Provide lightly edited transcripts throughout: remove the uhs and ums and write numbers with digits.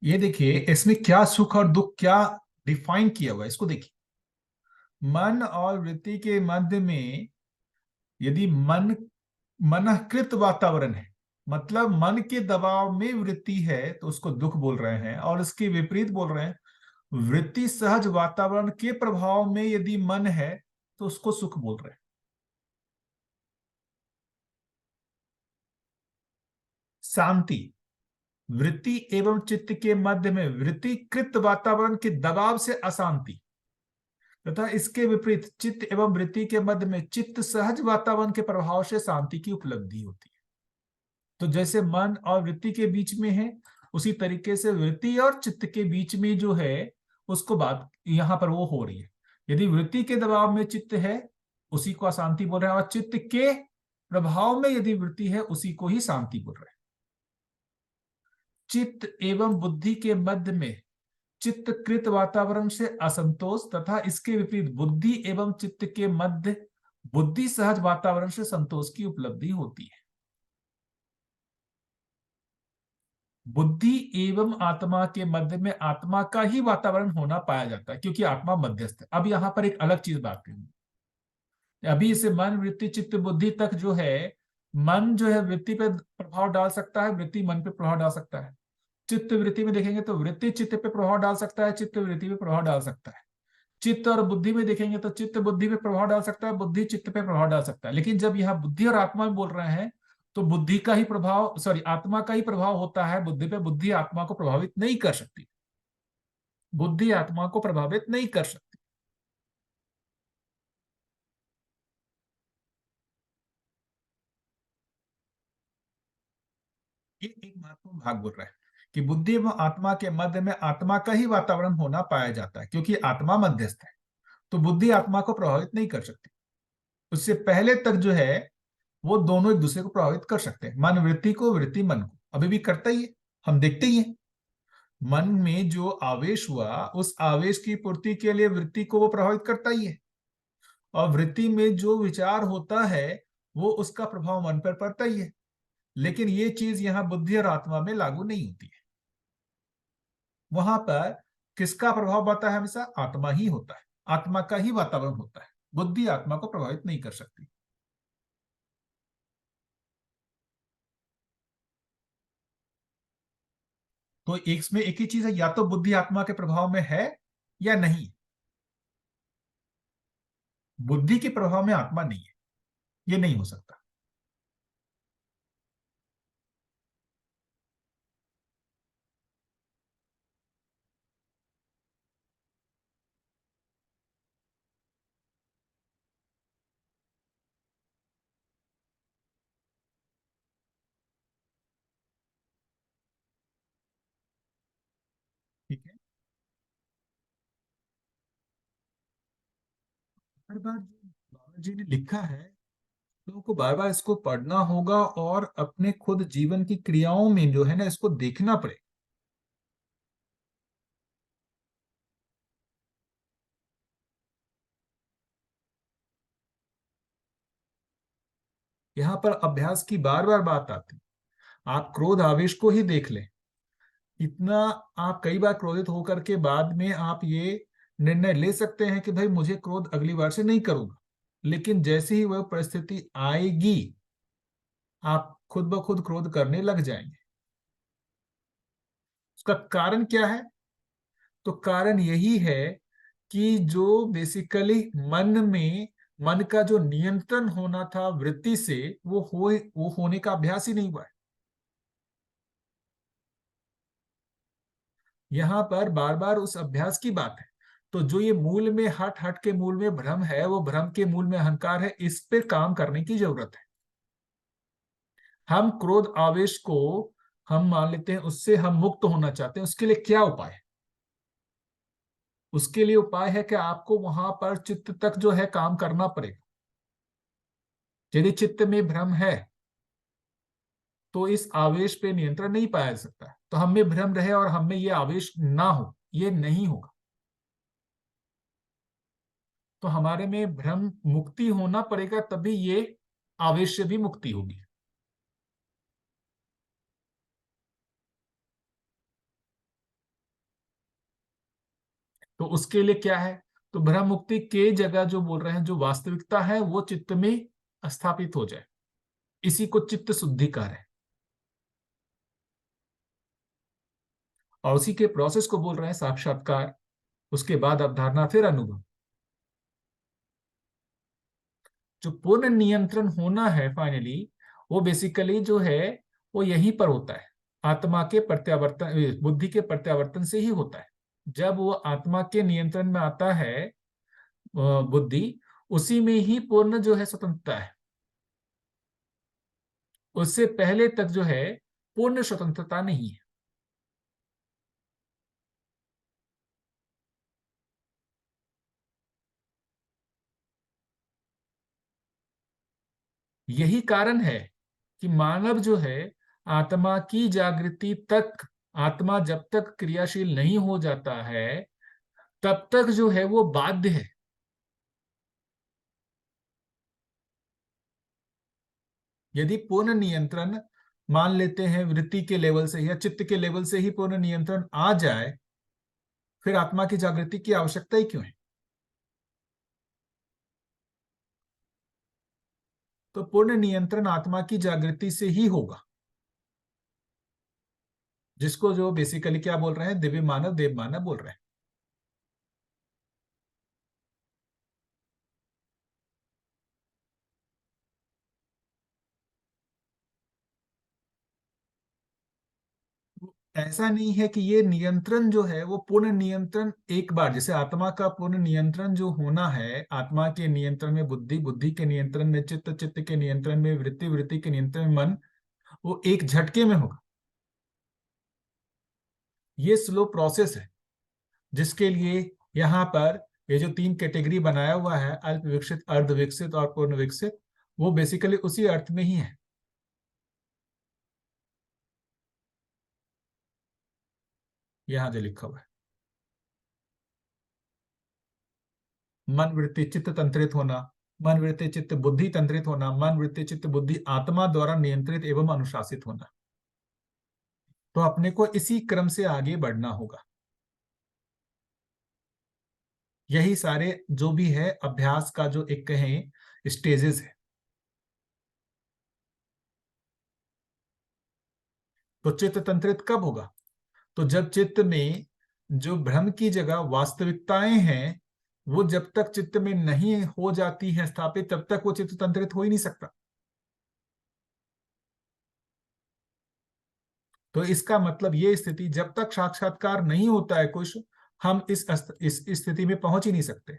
ये देखिए इसमें क्या सुख और दुख क्या डिफाइन किया हुआ है, इसको देखिए। मन और वृत्ति के मध्य में यदि मनकृत वातावरण है, मतलब मन के दबाव में वृत्ति है, तो उसको दुख बोल रहे हैं। और इसके विपरीत बोल रहे हैं, वृत्ति सहज वातावरण के प्रभाव में यदि मन है तो उसको सुख बोल रहे हैं। शांति, वृत्ति एवं चित्त के मध्य में वृत्तिकृत वातावरण के दबाव से अशांति, तथा इसके विपरीत चित्त एवं वृत्ति के मध्य में चित्त सहज वातावरण के प्रभाव से शांति की उपलब्धि होती है। तो जैसे मन और वृत्ति के बीच में है, उसी तरीके से वृत्ति और चित्त के बीच में जो है उसको बात यहां पर वो हो रही है। यदि वृत्ति के दबाव में चित्त है, उसी को अशांति बोल रहे हैं, और चित्त के प्रभाव में यदि वृत्ति है, उसी को ही शांति बोल रहे हैं। चित्त एवं बुद्धि के मध्य में चित्तकृत वातावरण से असंतोष, तथा इसके विपरीत बुद्धि एवं चित्त के मध्य बुद्धि सहज वातावरण से संतोष की उपलब्धि होती है। बुद्धि एवं आत्मा के मध्य में आत्मा का ही वातावरण होना पाया जाता है, क्योंकि आत्मा मध्यस्थ है। अब यहां पर एक अलग चीज बात करेंगे। अभी इसे मन वृत्ति चित्त बुद्धि तक जो है, मन जो है वृत्ति पे प्रभाव डाल सकता है, वृत्ति मन पे प्रभाव डाल सकता है। चित्त वृत्ति में देखेंगे तो वृत्ति चित्त पे प्रभाव डाल सकता है, चित्त वृत्ति पे प्रभाव डाल सकता है। चित्त और बुद्धि में देखेंगे तो चित्त बुद्धि पे प्रभाव डाल सकता है, बुद्धि चित्त पे प्रभाव डाल सकता है। लेकिन जब यहाँ बुद्धि और आत्मा में बोल रहे हैं, तो बुद्धि का ही प्रभाव, सॉरी, आत्मा का ही प्रभाव होता है बुद्धि पे। बुद्धि आत्मा को प्रभावित नहीं कर सकती, बुद्धि आत्मा को प्रभावित नहीं कर सकती। ये एक महत्वपूर्ण भाग बोल रहा है कि बुद्धि एवं आत्मा के मध्य में आत्मा का ही वातावरण होना पाया जाता है, क्योंकि आत्मा मध्यस्थ है। तो बुद्धि आत्मा को प्रभावित नहीं कर सकती। उससे पहले तक जो है वो दोनों एक दूसरे को प्रभावित कर सकते हैं। मन वृत्ति को, वृत्ति मन को अभी भी करता ही है, हम देखते ही हैं। मन में जो आवेश हुआ, उस आवेश की पूर्ति के लिए वृत्ति को वो प्रभावित करता ही है। और वृत्ति में जो विचार होता है, वो उसका प्रभाव मन पर पड़ता ही है। लेकिन ये चीज यहाँ बुद्धि और आत्मा में लागू नहीं होती है। वहां पर किसका प्रभाव पड़ता है? हमेशा आत्मा ही होता है, आत्मा का ही वातावरण होता है। बुद्धि आत्मा को प्रभावित नहीं कर सकती। तो एक में एक ही चीज है, या तो बुद्धि आत्मा के प्रभाव में है या नहीं। बुद्धि के प्रभाव में आत्मा नहीं है, ये नहीं हो सकता। ठीक है। हर बार जो बाबा जी ने लिखा है, लोगों को बार बार इसको पढ़ना होगा और अपने खुद जीवन की क्रियाओं में जो है ना, इसको देखना पड़ेगा। यहाँ पर अभ्यास की बार बार बात आती है। आप क्रोध आवेश को ही देख लें, इतना आप कई बार क्रोधित होकर के बाद में आप ये निर्णय ले सकते हैं कि भाई मुझे क्रोध अगली बार से नहीं करूंगा। लेकिन जैसे ही वह परिस्थिति आएगी, आप खुद ब खुद क्रोध करने लग जाएंगे। उसका कारण क्या है? तो कारण यही है कि जो बेसिकली मन में, मन का जो नियंत्रण होना था वृत्ति से, वो होने का अभ्यास ही नहीं हुआ है। यहां पर बार बार उस अभ्यास की बात है। तो जो ये मूल में, हट हट के मूल में भ्रम है, वो भ्रम के मूल में अहंकार है, इस पे काम करने की जरूरत है। हम क्रोध आवेश को हम मान लेते हैं, उससे हम मुक्त होना चाहते हैं। उसके लिए क्या उपाय है? उसके लिए उपाय है कि आपको वहां पर चित्त तक जो है काम करना पड़ेगा। यदि चित्त में भ्रम है, तो इस आवेश पे नियंत्रण नहीं पाया जा सकता। तो हम में भ्रम रहे और हम में ये आवेश ना हो, ये नहीं होगा। तो हमारे में भ्रम मुक्ति होना पड़ेगा, तभी ये आवेश से भी मुक्ति होगी। तो उसके लिए क्या है, तो भ्रम मुक्ति के जगह जो बोल रहे हैं, जो वास्तविकता है वो चित्त में स्थापित हो जाए, इसी को चित्त शुद्धि कह रहे हैं। और उसी के प्रोसेस को बोल रहे हैं साक्षात्कार, उसके बाद अवधारणा, फिर अनुभव। जो पूर्ण नियंत्रण होना है फाइनली, वो बेसिकली जो है वो यहीं पर होता है, आत्मा के प्रत्यावर्तन, बुद्धि के प्रत्यावर्तन से ही होता है। जब वो आत्मा के नियंत्रण में आता है बुद्धि, उसी में ही पूर्ण जो है स्वतंत्रता है। उससे पहले तक जो है पूर्ण स्वतंत्रता नहीं है। यही कारण है कि मानव जो है आत्मा की जागृति तक, आत्मा जब तक क्रियाशील नहीं हो जाता है तब तक जो है वो बाध्य है। यदि पूर्ण नियंत्रण, मान लेते हैं वृत्ति के लेवल से या चित्त के लेवल से ही पूर्ण नियंत्रण आ जाए, फिर आत्मा की जागृति की आवश्यकता ही क्यों है? तो पूर्ण नियंत्रण आत्मा की जागृति से ही होगा, जिसको जो बेसिकली क्या बोल रहे हैं, दिव्य मानव, देव मानव बोल रहे हैं। ऐसा नहीं है कि ये नियंत्रण जो है वो पूर्ण नियंत्रण एक बार, जैसे आत्मा का पूर्ण नियंत्रण जो होना है, आत्मा के नियंत्रण में बुद्धि, बुद्धि के नियंत्रण में चित्त, चित्त के नियंत्रण में वृत्ति, वृत्ति के नियंत्रण में मन, वो एक झटके में होगा। ये स्लो प्रोसेस है, जिसके लिए यहाँ पर ये जो तीन कैटेगरी बनाया हुआ है, अल्प विकसित, अर्ध विकसित और पूर्ण विकसित, वो बेसिकली उसी अर्थ में ही है। यहाँ जो लिखा हुआ है, मन वृत्ति चित्त तंत्रित होना, मन वृत्ति चित्त बुद्धि तंत्रित होना, मन वृत्ति चित्त बुद्धि आत्मा द्वारा नियंत्रित एवं अनुशासित होना। तो अपने को इसी क्रम से आगे बढ़ना होगा। यही सारे जो भी है अभ्यास का जो एक कहें स्टेजेस है। तो चित्त तंत्रित कब होगा? तो जब चित्त में जो भ्रम की जगह वास्तविकताएं हैं, वो जब तक चित्त में नहीं हो जाती है स्थापित, तब तक वो चित्त तंत्रित हो ही नहीं सकता। तो इसका मतलब ये स्थिति, जब तक साक्षात्कार नहीं होता है कुछ, हम इस स्थिति में पहुंच ही नहीं सकते।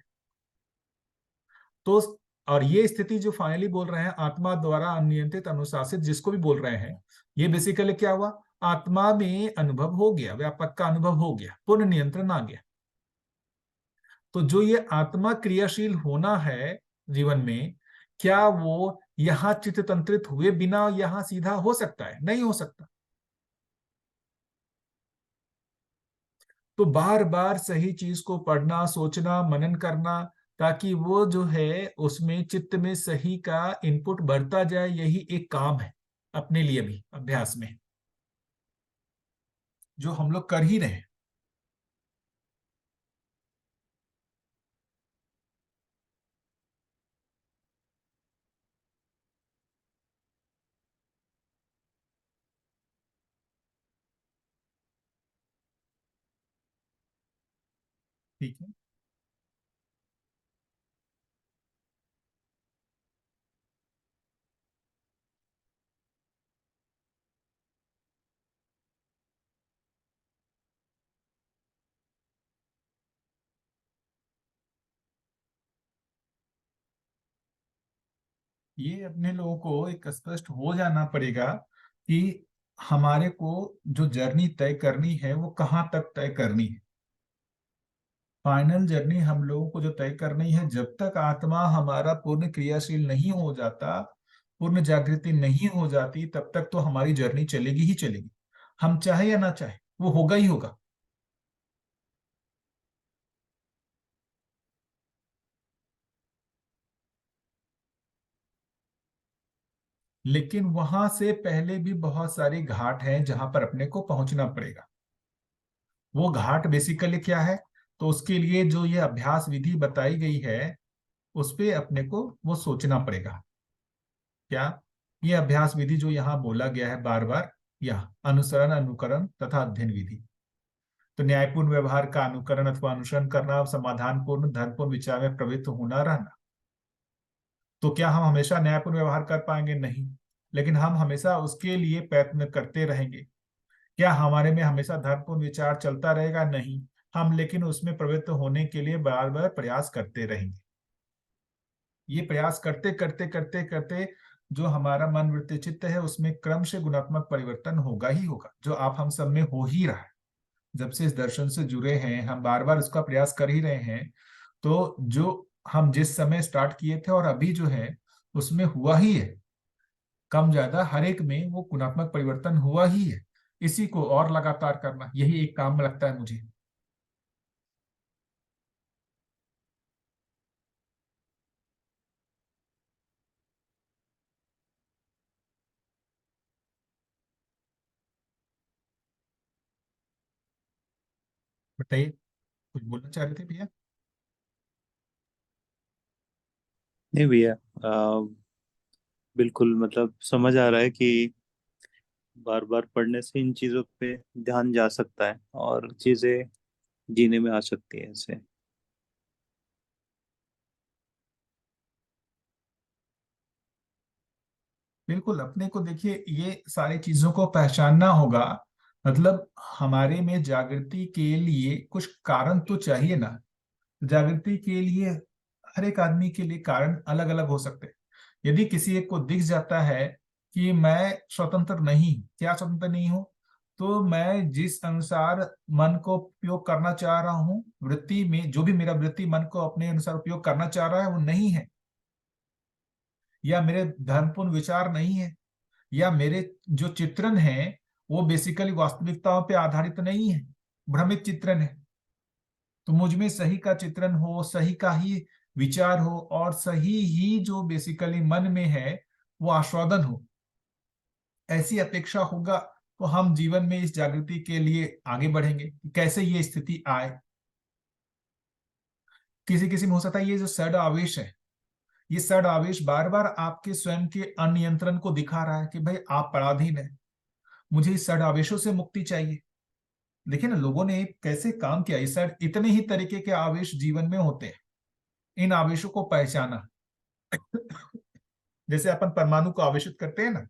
तो और ये स्थिति जो फाइनली बोल रहे हैं आत्मा द्वारा अनियंत्रित अनुशासित, जिसको भी बोल रहे हैं, ये बेसिकली क्या हुआ, आत्मा में अनुभव हो गया, व्यापक का अनुभव हो गया, पूर्ण नियंत्रण आ गया। तो जो ये आत्मा क्रियाशील होना है जीवन में, क्या वो यहां चित्त तंत्रित हुए बिना यहां सीधा हो सकता है? नहीं हो सकता। तो बार बार सही चीज को पढ़ना, सोचना, मनन करना, ताकि वो जो है उसमें चित्त में सही का इनपुट बढ़ता जाए, यही एक काम है अपने लिए भी अभ्यास में, जो हम लोग कर ही रहे हैं। ठीक है। ये अपने लोगों को एक स्पष्ट हो जाना पड़ेगा कि हमारे को जो जर्नी तय करनी है वो कहाँ तक तय करनी है। फाइनल जर्नी हम लोगों को जो तय करनी है, जब तक आत्मा हमारा पूर्ण क्रियाशील नहीं हो जाता, पूर्ण जागृति नहीं हो जाती, तब तक तो हमारी जर्नी चलेगी ही चलेगी, हम चाहे या ना चाहे, वो होगा ही होगा। लेकिन वहां से पहले भी बहुत सारी घाट हैं जहां पर अपने को पहुंचना पड़ेगा। वो घाट बेसिकली क्या है? तो उसके लिए जो ये अभ्यास विधि बताई गई है उस पे अपने को वो सोचना पड़ेगा। क्या? ये अभ्यास विधि जो यहाँ बोला गया है बार बार, यह अनुसरण, अनुकरण तथा अध्ययन विधि। तो न्यायपूर्ण व्यवहार का अनुकरण अथवा अनुसरण करना, समाधान पूर्ण धर्मपूर्ण विचार में प्रवृत्त होना रहना। तो क्या हम हमेशा न्यायपूर्ण व्यवहार कर पाएंगे? नहीं। लेकिन हम हमेशा उसके लिए प्रयत्न करते रहेंगे। क्या हमारे में हमेशा धर्मपूर्ण विचार चलता रहेगा? नहीं। हम लेकिन उसमें प्रवृत्त होने के लिए बार बार प्रयास करते रहेंगे। ये प्रयास करते करते करते करते जो हमारा मन वृत्ति चित्त है उसमें क्रम से गुणात्मक परिवर्तन होगा ही होगा, जो आप हम सब में हो ही रहा है। जब से इस दर्शन से जुड़े हैं, हम बार बार उसका प्रयास कर ही रहे हैं। तो जो हम जिस समय स्टार्ट किए थे और अभी जो है उसमें हुआ ही है, कम ज्यादा हर एक में वो गुणात्मक परिवर्तन हुआ ही है। इसी को और लगातार करना, यही एक काम लगता है मुझे। बताइए, कुछ बोलना चाह रहे थे भैया? नहीं भैया, बिल्कुल मतलब समझ आ रहा है कि बार बार पढ़ने से इन चीजों पे ध्यान जा सकता है और चीजें जीने में आ सकती है इससे। बिल्कुल, अपने को देखिए ये सारी चीजों को पहचानना होगा। मतलब हमारे में जागृति के लिए कुछ कारण तो चाहिए ना। जागृति के लिए हर एक आदमी के लिए कारण अलग अलग हो सकते हैं। यदि किसी एक को दिख जाता है कि मैं स्वतंत्र नहीं, क्या स्वतंत्र नहीं हूं, तो मैं जिस अनुसार मन को उपयोग करना चाह रहा हूं, वृत्ति में जो भी मेरा वृत्ति मन को अपने अनुसार उपयोग करना चाह रहा है वो नहीं है, या मेरे धर्मपूर्ण विचार नहीं है, या मेरे जो चित्रण है वो बेसिकली वास्तविकताओं पे आधारित नहीं है, भ्रमित चित्रण है। तो मुझ में सही का चित्रण हो, सही का ही विचार हो, और सही ही जो बेसिकली मन में है वो आस्वादन हो, ऐसी अपेक्षा होगा, तो हम जीवन में इस जागृति के लिए आगे बढ़ेंगे। कैसे ये स्थिति आए? किसी किसी में हो सकता है ये जो सड आवेश है, ये सड आवेश बार बार आपके स्वयं के अनियंत्रण को दिखा रहा है कि भाई आप पराधीन है, मुझे इस सड आवेशों से मुक्ति चाहिए। देखिए ना, लोगों ने कैसे काम किया। इस सड इतने ही तरीके के आवेश जीवन में होते हैं, इन आवेशों को पहचाना। जैसे अपन परमाणु को आवेशित करते हैं ना,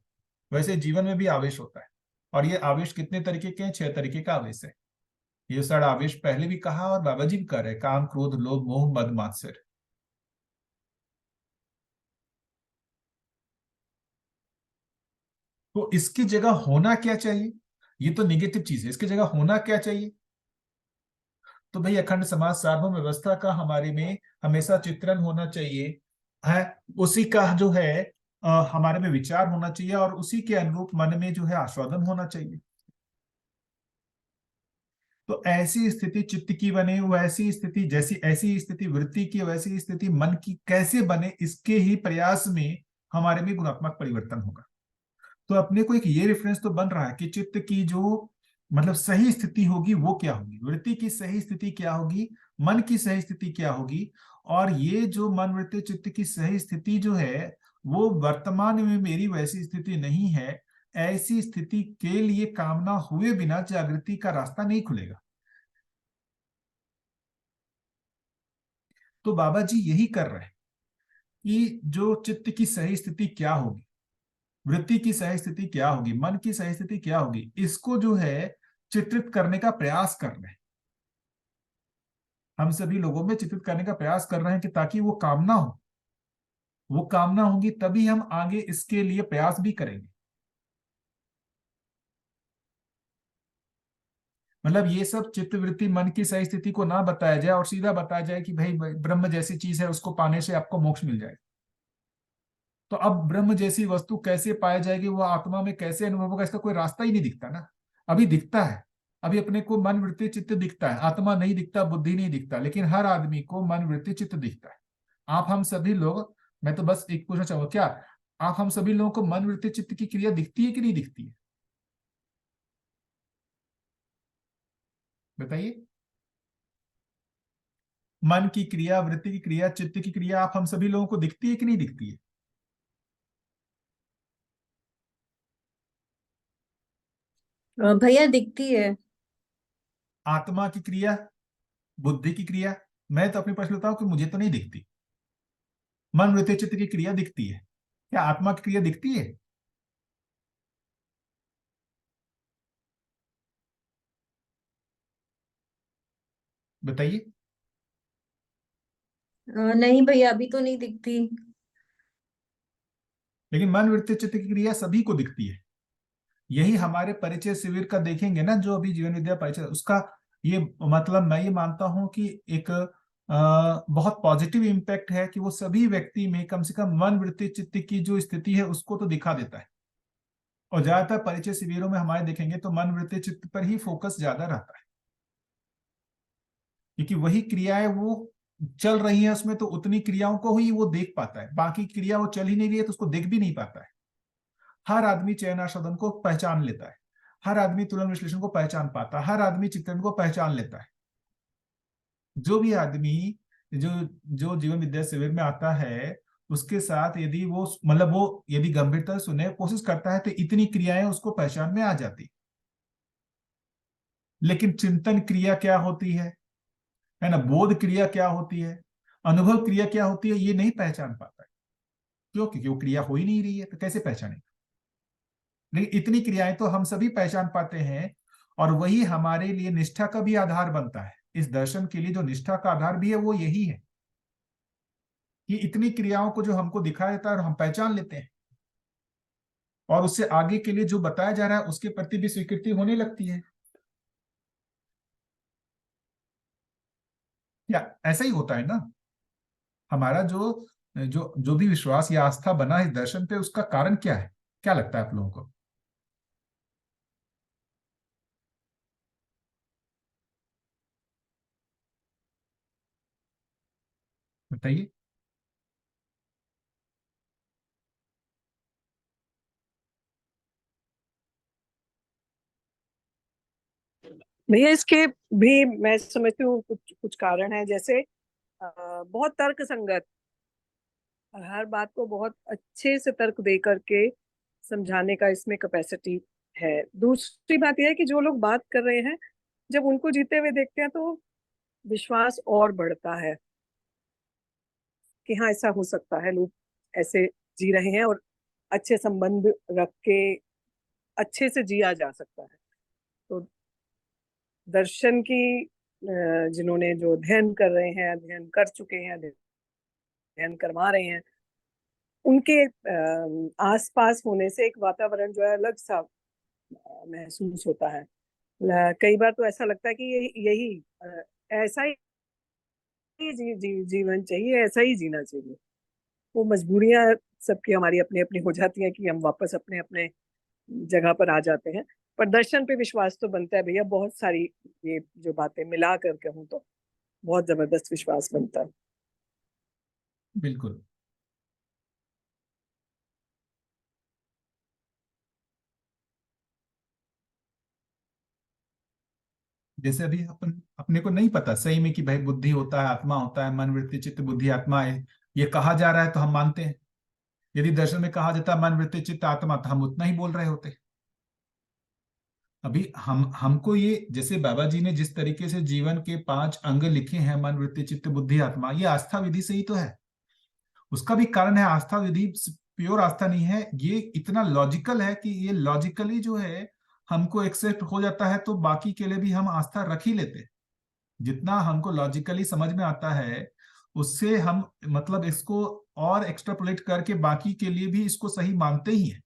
वैसे जीवन में भी आवेश होता है। और ये आवेश कितने तरीके के हैं? 6 तरीके का आवेश है। ये सारा आवेश पहले भी कहा और बाबा जी भी कह रहे हैं, काम क्रोध लोभ मोह मद मात्सर्य। तो इसकी जगह होना क्या चाहिए? ये तो निगेटिव चीज है, इसकी जगह होना क्या चाहिए? तो भाई अखंड समाज सार्वभौम व्यवस्था का हमारे में हमेशा चित्रण होना चाहिए है। उसी का जो है हमारे में विचार होना चाहिए, और उसी के अनुरूप मन में जो है आस्वादन होना चाहिए। तो ऐसी स्थिति चित्त की बने, वैसी स्थिति जैसी ऐसी स्थिति वृत्ति की, वैसी स्थिति मन की कैसे बने, इसके ही प्रयास में हमारे में गुणात्मक परिवर्तन होगा। तो अपने को एक ये रेफरेंस तो बन रहा है कि चित्त की जो मतलब सही स्थिति होगी वो क्या होगी, वृत्ति की सही स्थिति क्या होगी, मन की सही स्थिति क्या होगी। और ये जो मन वृत्ति चित्त की सही स्थिति जो है वो वर्तमान में मेरी वैसी स्थिति नहीं है, ऐसी स्थिति के लिए कामना हुए बिना जागृति का रास्ता नहीं खुलेगा। तो बाबा जी यही कर रहे हैं कि जो चित्त की सही स्थिति क्या होगी, वृत्ति की सही स्थिति क्या होगी, मन की सही स्थिति क्या होगी, इसको जो है चित्रित करने का प्रयास कर रहे हैं। हम सभी लोगों में चित्रित करने का प्रयास कर रहे हैं कि ताकि वो कामना हो, वो कामना होगी तभी हम आगे इसके लिए प्रयास भी करेंगे। मतलब ये सब चित्त वृत्ति मन की सही स्थिति को ना बताया जाए और सीधा बताया जाए कि भाई ब्रह्म जैसी चीज है, उसको पाने से आपको मोक्ष मिल जाएगा। तो अब ब्रह्म जैसी वस्तु कैसे पाई जाएगी, वो आत्मा में कैसे अनुभव होगा, इसका कोई रास्ता ही नहीं दिखता ना। अभी दिखता है, अभी अपने को मन वृत्ति चित्त दिखता है, आत्मा नहीं दिखता, बुद्धि नहीं दिखता, लेकिन हर आदमी को मन वृत्ति चित्त दिखता है। आप हम सभी लोग, मैं तो बस एक पूछना चाहूंगा, क्या आप हम सभी लोगों को मन वृत्ति चित्त की क्रिया दिखती है कि नहीं दिखती है? बताइए। मन की क्रिया, वृत्ति की क्रिया, चित्त की क्रिया आप हम सभी लोगों को दिखती है कि नहीं दिखती है? भैया दिखती है। आत्मा की क्रिया, बुद्धि की क्रिया, मैं तो अपनी प्रश्न बताऊं कि मुझे तो नहीं दिखती। मन वृत्ति चित्त की क्रिया दिखती है, क्या आत्मा की क्रिया दिखती है? बताइए। नहीं भैया, अभी तो नहीं दिखती। लेकिन मन वृत्ति चित्त की क्रिया सभी को दिखती है। यही हमारे परिचय शिविर का देखेंगे ना, जो अभी जीवन विद्या परिचय, उसका ये मतलब मैं ये मानता हूं कि एक बहुत पॉजिटिव इम्पैक्ट है कि वो सभी व्यक्ति में कम से कम मन वृत्ति चित्त की जो स्थिति है उसको तो दिखा देता है। और ज्यादातर परिचय शिविरों में हमारे देखेंगे तो मन वृत्ति चित्त पर ही फोकस ज्यादा रहता है, क्योंकि वही क्रियाएं वो चल रही है उसमें, तो उतनी क्रियाओं को ही वो देख पाता है, बाकी क्रिया वो चल ही नहीं रही है तो उसको देख भी नहीं पाता है। हर आदमी चयनाशोधन को पहचान लेता है, हर आदमी तुलन विश्लेषण को पहचान पाता है, हर आदमी चित्रण को पहचान लेता है। जो भी आदमी जो जो जीवन विद्या शिविर में आता है, उसके साथ यदि वो मतलब वो यदि गंभीरता से सुने कोशिश करता है तो इतनी क्रियाएं उसको पहचान में आ जाती। लेकिन चिंतन क्रिया क्या होती है ना, बोध क्रिया क्या होती है, अनुभव क्रिया क्या होती है, ये नहीं पहचान पाता है। क्यों? क्योंकि वो क्रिया हो ही नहीं रही है, तो कैसे पहचानेगा? लेकिन इतनी क्रियाएं तो हम सभी पहचान पाते हैं, और वही हमारे लिए निष्ठा का भी आधार बनता है। इस दर्शन के लिए जो निष्ठा का आधार भी है वो यही है कि इतनी क्रियाओं को जो हमको दिखाया जाता है और हम पहचान लेते हैं, और उससे आगे के लिए जो बताया जा रहा है उसके प्रति भी स्वीकृति होने लगती है। या ऐसा ही होता है ना? हमारा जो जो जो भी विश्वास या आस्था बना है इस दर्शन पे, उसका कारण क्या है? क्या लगता है आप लोगों को? बताइए। भैया इसके भी मैं समझती हूँ कुछ कुछ कारण है, जैसे बहुत तर्क संगत, हर बात को बहुत अच्छे से तर्क दे करके समझाने का इसमें कैपेसिटी है। दूसरी बात यह है कि जो लोग बात कर रहे हैं, जब उनको जीते हुए देखते हैं तो विश्वास और बढ़ता है कि हाँ ऐसा हो सकता है, लोग ऐसे जी रहे हैं और अच्छे संबंध रख के अच्छे से जिया जा सकता है। तो दर्शन की जिन्होंने जो अध्ययन कर रहे हैं, अध्ययन कर चुके हैं, अध्ययन करवा रहे हैं, उनके आसपास होने से एक वातावरण जो है अलग सा महसूस होता है। कई बार तो ऐसा लगता है कि यही ऐसा ही जीवन चाहिए, ऐसा ही जीना चाहिए। वो मजबूरियां सबकी हमारी अपनी अपनी हो जाती हैं कि हम वापस अपने अपने जगह पर आ जाते हैं। पर दर्शन पे विश्वास तो बनता है भैया, बहुत सारी ये जो बातें मिला कर कहूँ तो बहुत जबरदस्त विश्वास बनता है। बिल्कुल। जैसे अभी अपन अपने को नहीं पता सही में कि भाई बुद्धि होता है, आत्मा होता है, मन वृत्ति चित्त बुद्धि आत्मा है, ये कहा जा रहा है तो हम मानते हैं। यदि दर्शन में कहा जाता है मन वृत्ति चित्त आत्मा, तो हम उतना ही बोल रहे होते। अभी हम हमको ये, जैसे बाबा जी ने जिस तरीके से जीवन के 5 अंग लिखे हैं, मन वृत्ति चित्त बुद्धि आत्मा, ये आस्था विधि से ही तो है। उसका भी कारण है, आस्था विधि प्योर आस्था नहीं है, ये इतना लॉजिकल है कि ये लॉजिकली जो है हमको एक्सेप्ट हो जाता है, तो बाकी के लिए भी हम आस्था रख ही लेते हैं। जितना हमको लॉजिकली समझ में आता है उससे हम मतलब इसको और एक्स्ट्रापोलेट करके बाकी के लिए भी इसको सही मानते ही हैं,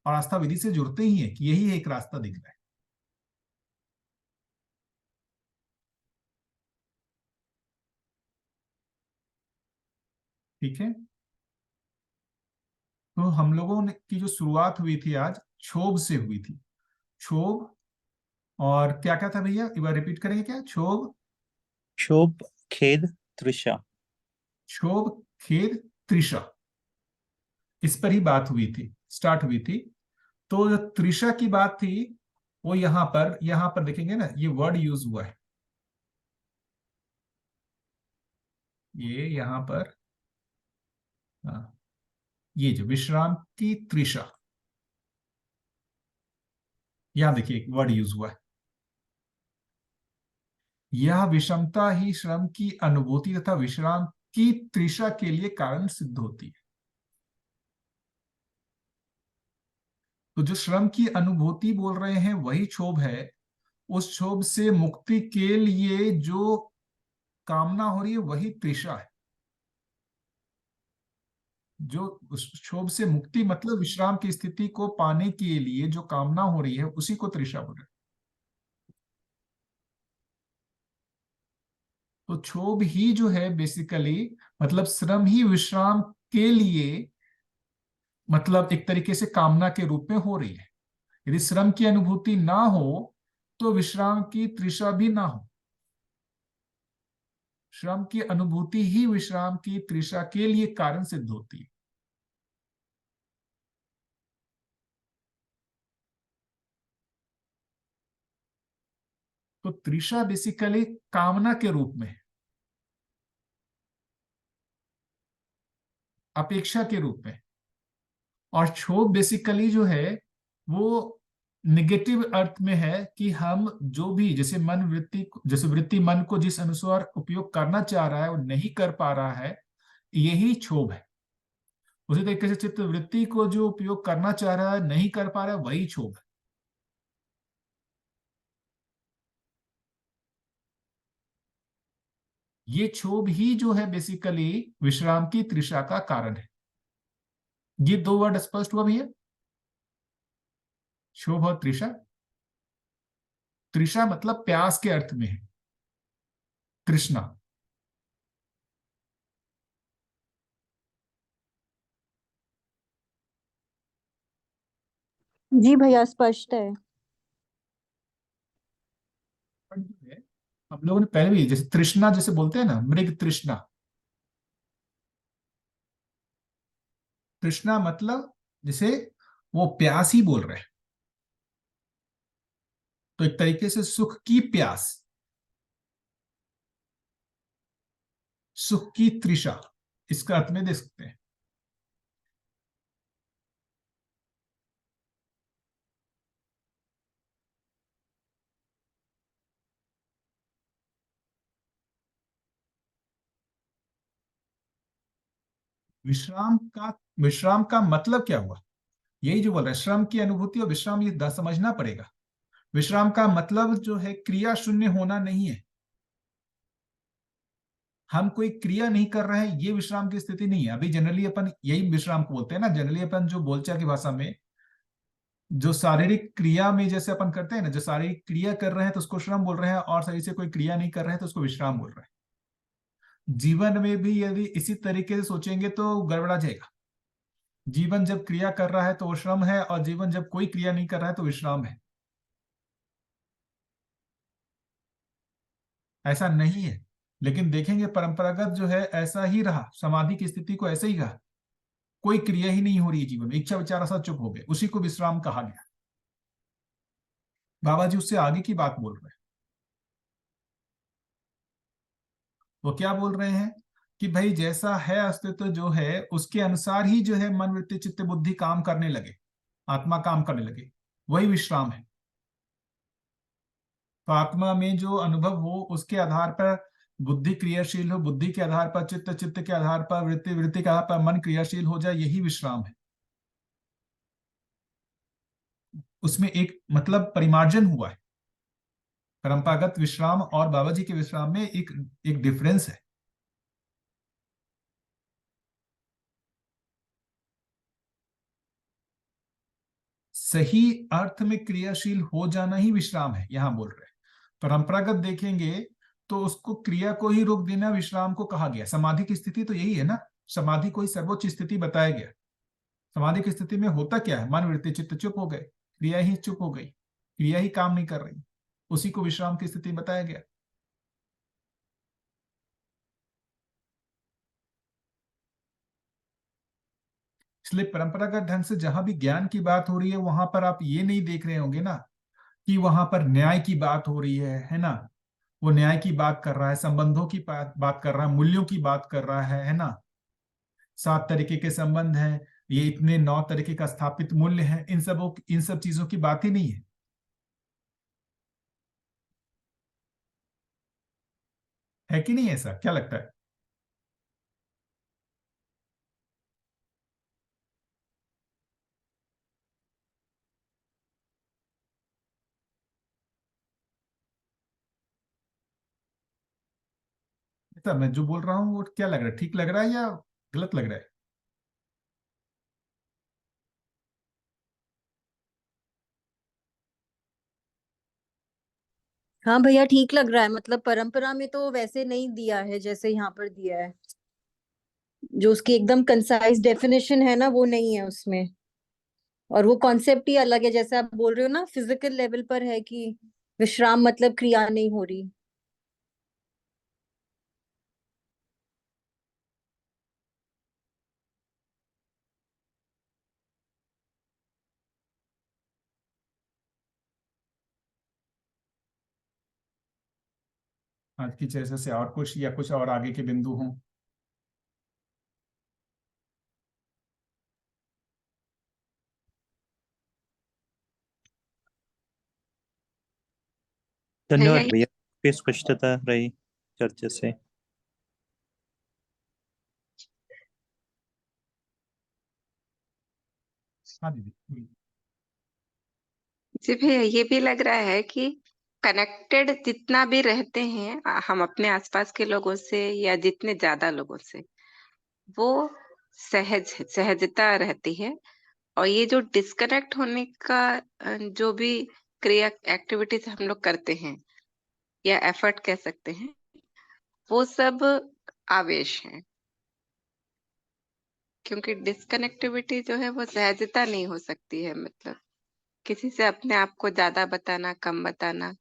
और आस्था विधि से जुड़ते ही हैं कि यही एक रास्ता दिख रहा है। ठीक है। तो हम लोगों ने की जो शुरुआत हुई थी आज क्षोभ से हुई थी। क्षोभ, और क्या क्या था भैया, एक बार रिपीट करेंगे क्या? क्षोभ, क्षोभ, खेद, तृषा। क्षोभ, खेद, तृषा, इस पर ही बात हुई थी, स्टार्ट हुई थी। तो जो तृषा की बात थी वो यहाँ पर देखेंगे ना, ये वर्ड यूज हुआ है। ये यहां पर, हाँ, ये जो विश्राम की तृषा, यहां देखिए एक वर्ड यूज हुआ है, यह विषमता ही श्रम की अनुभूति तथा विश्राम की तृषा के लिए कारण सिद्ध होती है। तो जो श्रम की अनुभूति बोल रहे हैं वही क्षोभ है। उस क्षोभ से मुक्ति के लिए जो कामना हो रही है वही तृषा है। जो उस क्षोभ से मुक्ति मतलब विश्राम की स्थिति को पाने के लिए जो कामना हो रही है उसी को तृषा बोल रहे हैं। तो क्षोभ ही जो है बेसिकली मतलब श्रम ही विश्राम के लिए मतलब एक तरीके से कामना के रूप में हो रही है। यदि श्रम की अनुभूति ना हो तो विश्राम की तृषा भी ना हो। श्रम की अनुभूति ही विश्राम की तृषा के लिए कारण सिद्ध होती है। तो तृषा बेसिकली कामना के रूप में, अपेक्षा के रूप में, और क्षोभ बेसिकली जो है वो निगेटिव अर्थ में है कि हम जो भी जैसे जैसे वृत्ति मन को जिस अनुसार उपयोग करना चाह रहा है वो नहीं कर पा रहा है, यही क्षोभ है। उसी तरीके से चित्त वृत्ति को जो उपयोग करना चाह रहा है नहीं कर पा रहा है वही क्षोभ है। ये क्षोभ ही जो है बेसिकली विश्राम की तृषा का कारण है। ये दो वर्ड स्पष्ट हुआ भैया, क्षोभ और तृषा। तृषा मतलब प्यास के अर्थ में है, तृष्णा। जी भैया स्पष्ट है। हम लोगों ने पहले भी जैसे तृष्णा जैसे बोलते हैं ना, मृग तृष्णा। तृष्णा मतलब जैसे वो प्यास ही बोल रहे हैं। तो एक तरीके से सुख की प्यास, सुख की तृषा, इसका अर्थ में दे सकते हैं। विश्राम का विश्राम का मतलब क्या हुआ, यही जो बोल रहे हैं श्रम की अनुभूति और विश्राम, ये समझना पड़ेगा। विश्राम का मतलब जो है क्रिया शून्य होना नहीं है। हम कोई क्रिया नहीं कर रहे हैं ये विश्राम की स्थिति नहीं है। अभी जनरली अपन यही विश्राम को बोलते हैं ना, जनरली अपन जो बोलचाल की भाषा में जो शारीरिक क्रिया में जैसे अपन करते हैं ना, जो शारीरिक क्रिया कर रहे हैं तो उसको श्रम बोल रहे हैं, और सही से कोई क्रिया नहीं कर रहे हैं तो उसको विश्राम बोल रहे हैं। जीवन में भी यदि इसी तरीके से सोचेंगे तो गड़बड़ा जाएगा। जीवन जब क्रिया कर रहा है तो वो श्रम है, और जीवन जब कोई क्रिया नहीं कर रहा है तो विश्राम है। ऐसा नहीं है। लेकिन देखेंगे परंपरागत जो है ऐसा ही रहा, समाधि की स्थिति को ऐसे ही रहा, कोई क्रिया ही नहीं हो रही है जीवन में, इच्छा विचार सब चुप हो गए, उसी को विश्राम कहा गया। बाबा जी उससे आगे की बात बोल रहे हैं। वो क्या बोल रहे हैं कि भाई जैसा है अस्तित्व जो है उसके अनुसार ही जो है मन वृत्ति चित्त बुद्धि काम करने लगे, आत्मा काम करने लगे, वही विश्राम है। तो आत्मा में जो अनुभव हो उसके आधार पर बुद्धि क्रियाशील हो, बुद्धि के आधार पर चित्त, चित्त के आधार पर वृत्ति, वृत्ति के आधार पर मन क्रियाशील हो जाए, यही विश्राम है। उसमें एक मतलब परिमार्जन हुआ है। परंपरागत विश्राम और बाबा जी के विश्राम में एक एक डिफरेंस है। सही अर्थ में क्रियाशील हो जाना ही विश्राम है, यहां बोल रहे हैं। परंपरागत देखेंगे तो उसको क्रिया को ही रोक देना विश्राम को कहा गया। समाधि की स्थिति तो यही है ना, समाधि को ही सर्वोच्च स्थिति बताया गया। समाधि की स्थिति में होता क्या है, मन वृत्ति चित्त चुप हो गए, क्रिया ही चुप हो गई, क्रिया ही काम नहीं कर रही, उसी को विश्राम की स्थिति बताया गया। इसलिए परंपरागत ढंग से जहां भी ज्ञान की बात हो रही है वहां पर आप ये नहीं देख रहे होंगे ना कि वहां पर न्याय की बात हो रही है ना, वो न्याय की बात कर रहा है, संबंधों की बात कर रहा है, मूल्यों की बात कर रहा है ना। 7 तरीके के संबंध हैं, ये इतने 9 तरीके का स्थापित मूल्य है, इन सब चीजों की बात ही नहीं है कि नहीं? ऐसा क्या लगता है? ऐसा मैं जो बोल रहा हूँ वो क्या लग रहा है, ठीक लग रहा है या गलत लग रहा है? हाँ भैया ठीक लग रहा है, मतलब परंपरा में तो वैसे नहीं दिया है जैसे यहाँ पर दिया है। जो उसकी एकदम कंसाइज डेफिनेशन है ना, वो नहीं है उसमें। और वो कॉन्सेप्ट ही अलग है, जैसे आप बोल रहे हो ना, फिजिकल लेवल पर है कि विश्राम मतलब क्रिया नहीं हो रही। आज की चर्चा से और कुछ या कुछ और आगे के बिंदु हों? धन्यवाद भैया, भैया, काफी स्पष्टता रही चर्चा से। हाँ दीदी। जी भैया, ये भी लग रहा है कि कनेक्टेड जितना भी रहते हैं हम अपने आसपास के लोगों से या जितने ज्यादा लोगों से, वो सहजता रहती है। और ये जो डिस्कनेक्ट होने का जो भी क्रिया एक्टिविटीज हम लोग करते हैं या एफर्ट कह सकते हैं, वो सब आवेश है। क्योंकि डिस्कनेक्टिविटी जो है वो सहजता नहीं हो सकती है, मतलब किसी से अपने आप को ज्यादा बताना, कम बताना,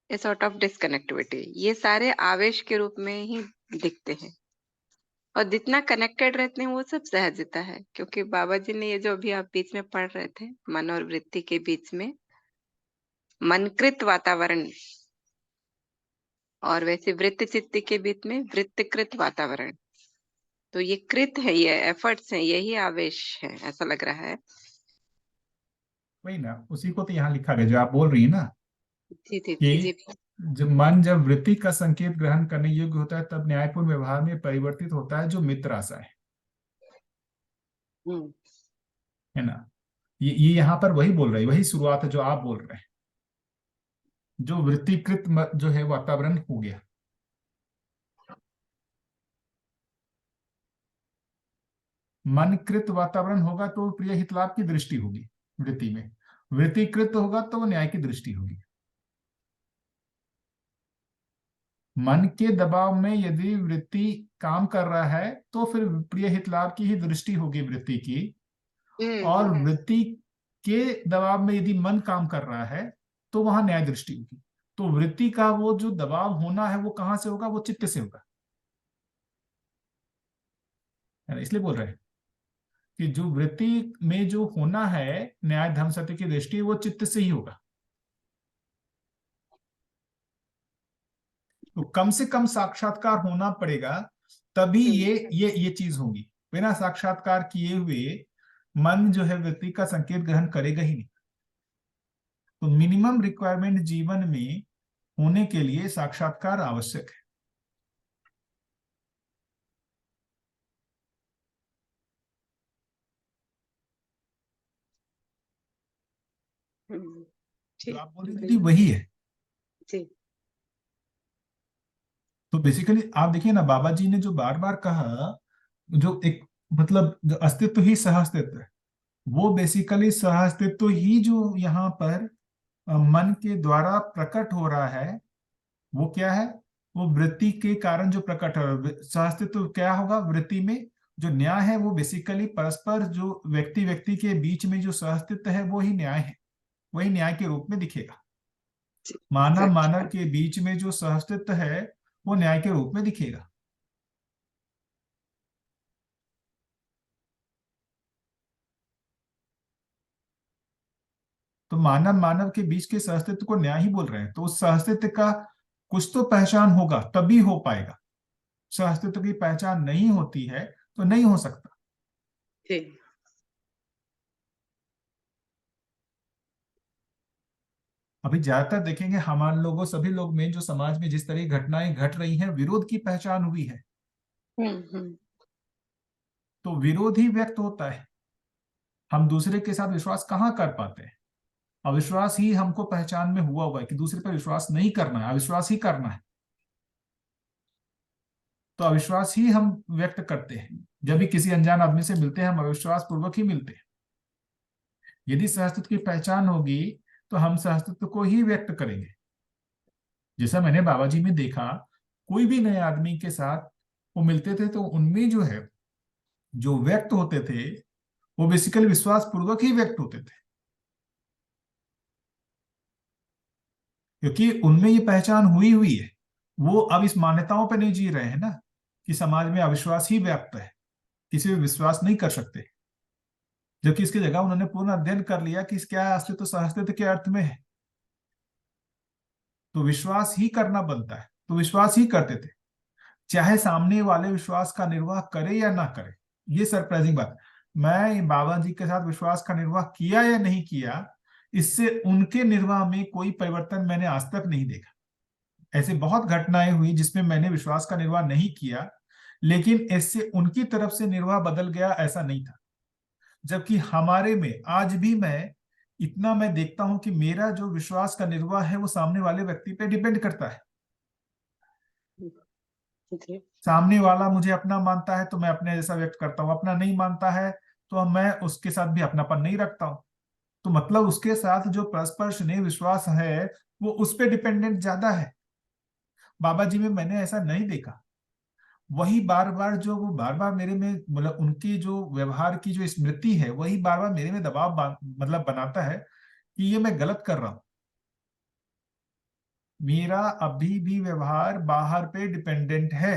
ए सॉर्ट ऑफ डिस्कनेक्टिविटी, ये सारे आवेश के रूप में ही दिखते हैं। और जितना कनेक्टेड रहते हैं वो सब सहजता है। क्योंकि बाबा जी ने ये जो अभी आप बीच में पढ़ रहे थे, मन और वृत्ति के बीच में मनकृत वातावरण, और वैसे वृत्ति चित्ती के बीच में वृत्तिकृत वातावरण। तो ये कृत है, ये एफर्ट्स हैं, यही आवेश है, ऐसा लग रहा है। वही ना, उसी को तो यहाँ लिखा गया जो आप बोल रही है ना, जी जी जी जी। कि जब वृत्ति का संकेत ग्रहण करने योग्य होता है तब न्यायपूर्ण व्यवहार में परिवर्तित होता है जो मित्र आशा हम्म है ना। ये यहाँ पर वही बोल रहे हैं, वही शुरुआत है जो आप बोल रहे हैं। जो वृत्तिकृत जो है वातावरण हो गया, मनकृत वातावरण होगा तो प्रिय हितलाभ की दृष्टि होगी वृत्ति में, वृत्तिकृत होगा तो वो न्याय की दृष्टि होगी। मन के दबाव में यदि वृत्ति काम कर रहा है तो फिर प्रिय हितलाभ की ही दृष्टि होगी वृत्ति की। और हम्म। वृत्ति के दबाव में यदि मन काम कर रहा है तो वहां न्याय दृष्टि होगी। तो वृत्ति का वो जो दबाव होना है वो कहां से होगा? वो चित्त से होगा, है ना। इसलिए बोल रहे हैं कि जो वृत्ति में जो होना है न्याय धर्म सत्य की दृष्टि, वो चित्त से ही होगा। तो कम से कम साक्षात्कार होना पड़ेगा, तभी ये चीज होगी। बिना साक्षात्कार किए हुए मन जो है वृत्ति का संकेत ग्रहण करेगा ही नहीं। तो मिनिमम रिक्वायरमेंट जीवन में होने के लिए साक्षात्कार आवश्यक है। जो ठीक। आप बोल रही थी वही है। जी। तो बेसिकली आप देखिए ना, बाबा जी ने जो बार बार कहा, जो एक मतलब जो अस्तित्व ही सह अस्तित्व है, वो बेसिकली सह अस्तित्व ही जो यहाँ पर मन के द्वारा प्रकट हो रहा है, वो क्या है? वो वृत्ति के कारण जो प्रकट है। सह अस्तित्व क्या होगा वृत्ति में? जो न्याय है वो बेसिकली परस्पर जो व्यक्ति व्यक्ति के बीच में जो सह अस्तित्व है वो ही न्याय है, वही न्याय के रूप में दिखेगा। मानव मानव के बीच में जो सह अस्तित्व है वो न्याय के रूप में दिखेगा। तो मानव मानव के बीच के सहअस्तित्व को न्याय ही बोल रहे हैं, तो उस सहअस्तित्व का कुछ तो पहचान होगा तभी हो पाएगा। सहअस्तित्व की पहचान नहीं होती है तो नहीं हो सकता। जी। अभी ज्यादातर देखेंगे हमारे लोगों सभी लोग में जो समाज में जिस तरह की घटनाएं घट रही हैं, विरोध की पहचान हुई है, हम्म। तो विरोध ही व्यक्त होता है। हम दूसरे के साथ विश्वास कहाँ कर पाते हैं? अविश्वास ही हमको पहचान में हुआ है कि दूसरे पर विश्वास नहीं करना है, अविश्वास ही करना है। तो अविश्वास ही हम व्यक्त करते हैं। जब भी किसी अनजान आदमी से मिलते हैं हम अविश्वास पूर्वक ही मिलते हैं। यदि सहअस्तित्व की पहचान होगी तो हम सहअस्तित्व को ही व्यक्त करेंगे। जैसा मैंने बाबा जी में देखा, कोई भी नए आदमी के साथ वो मिलते थे तो उनमें जो है जो व्यक्त होते थे वो बेसिकली विश्वास पूर्वक ही व्यक्त होते थे, क्योंकि उनमें ये पहचान हुई हुई है। वो अब इस मान्यताओं पे नहीं जी रहे हैं ना कि समाज में अविश्वास ही व्याप्त है, किसी पे विश्वास नहीं कर सकते, जबकि इसकी जगह उन्होंने पूर्ण अध्ययन कर लिया कि क्या अस्तित्व सहअस्तित्व के अर्थ में है। तो विश्वास ही करना बनता है, तो विश्वास ही करते थे, चाहे सामने वाले विश्वास का निर्वाह करे या ना करे। ये सरप्राइजिंग बात, मैं बाबा जी के साथ विश्वास का निर्वाह किया या नहीं किया, इससे उनके निर्वाह में कोई परिवर्तन मैंने आज तक नहीं देखा। ऐसे बहुत घटनाएं हुई जिसमें मैंने विश्वास का निर्वाह नहीं किया, लेकिन इससे उनकी तरफ से निर्वाह बदल गया, ऐसा नहीं था। जबकि हमारे में आज भी मैं देखता हूं कि मेरा जो विश्वास का निर्वाह है वो सामने वाले व्यक्ति पे डिपेंड करता है। जी। सामने वाला मुझे अपना मानता है तो मैं अपने जैसा व्यक्त करता हूँ, अपना नहीं मानता है तो मैं उसके साथ भी अपनापन नहीं रखता हूँ। तो मतलब उसके साथ जो परस्पर स्नेह विश्वास है वो उस पर डिपेंडेंट ज्यादा है। बाबा जी में मैंने ऐसा नहीं देखा। वही बार बार मेरे में मतलब उनकी जो व्यवहार की जो स्मृति है वही बार बार मेरे में दबाव मतलब बनाता है कि ये मैं गलत कर रहा हूं। मेरा अभी भी व्यवहार बाहर पे डिपेंडेंट है।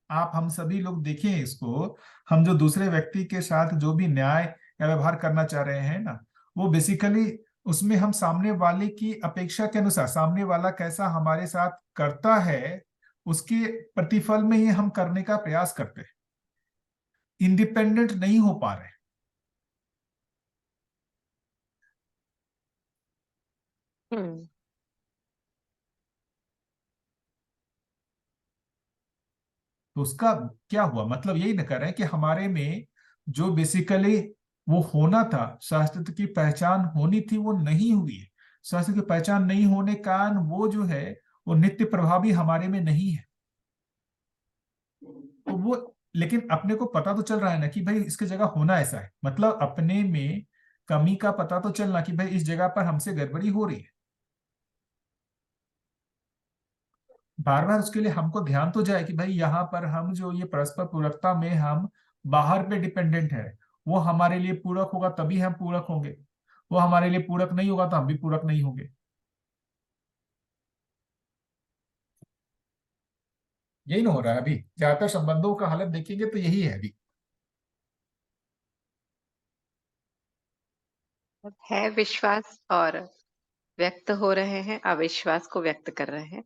आप हम सभी लोग देखें इसको, हम जो दूसरे व्यक्ति के साथ जो भी न्याय या व्यवहार करना चाह रहे हैं ना, वो बेसिकली उसमें हम सामने वाले की अपेक्षा के अनुसार, सामने वाला कैसा हमारे साथ करता है उसके प्रतिफल में ही हम करने का प्रयास करते हैं। इंडिपेंडेंट नहीं हो पा रहे। हम्म। तो उसका क्या हुआ, मतलब यही न कर रहे हैं कि हमारे में जो बेसिकली वो होना था, शास्त्र की पहचान होनी थी, वो नहीं हुई है। शास्त्र की पहचान नहीं होने के कारण वो जो है वो नित्य प्रभावी हमारे में नहीं है। तो वो, लेकिन अपने को पता तो चल रहा है ना कि भाई इसकी जगह होना ऐसा है, मतलब अपने में कमी का पता तो चलना कि भाई इस जगह पर हमसे गड़बड़ी हो रही है। बार बार उसके लिए हमको ध्यान तो जाए कि भाई यहाँ पर हम जो ये परस्पर पूरकता में हम बाहर पे डिपेंडेंट है, वो हमारे लिए पूरक होगा तभी हम पूरक होंगे, वो हमारे लिए पूरक नहीं होगा तो हम भी पूरक नहीं होंगे। यही ना हो रहा है अभी, ज्यादातर संबंधों का हालत देखेंगे तो यही है अभी। है विश्वास और व्यक्त हो रहे हैं, अविश्वास को व्यक्त कर रहे हैं।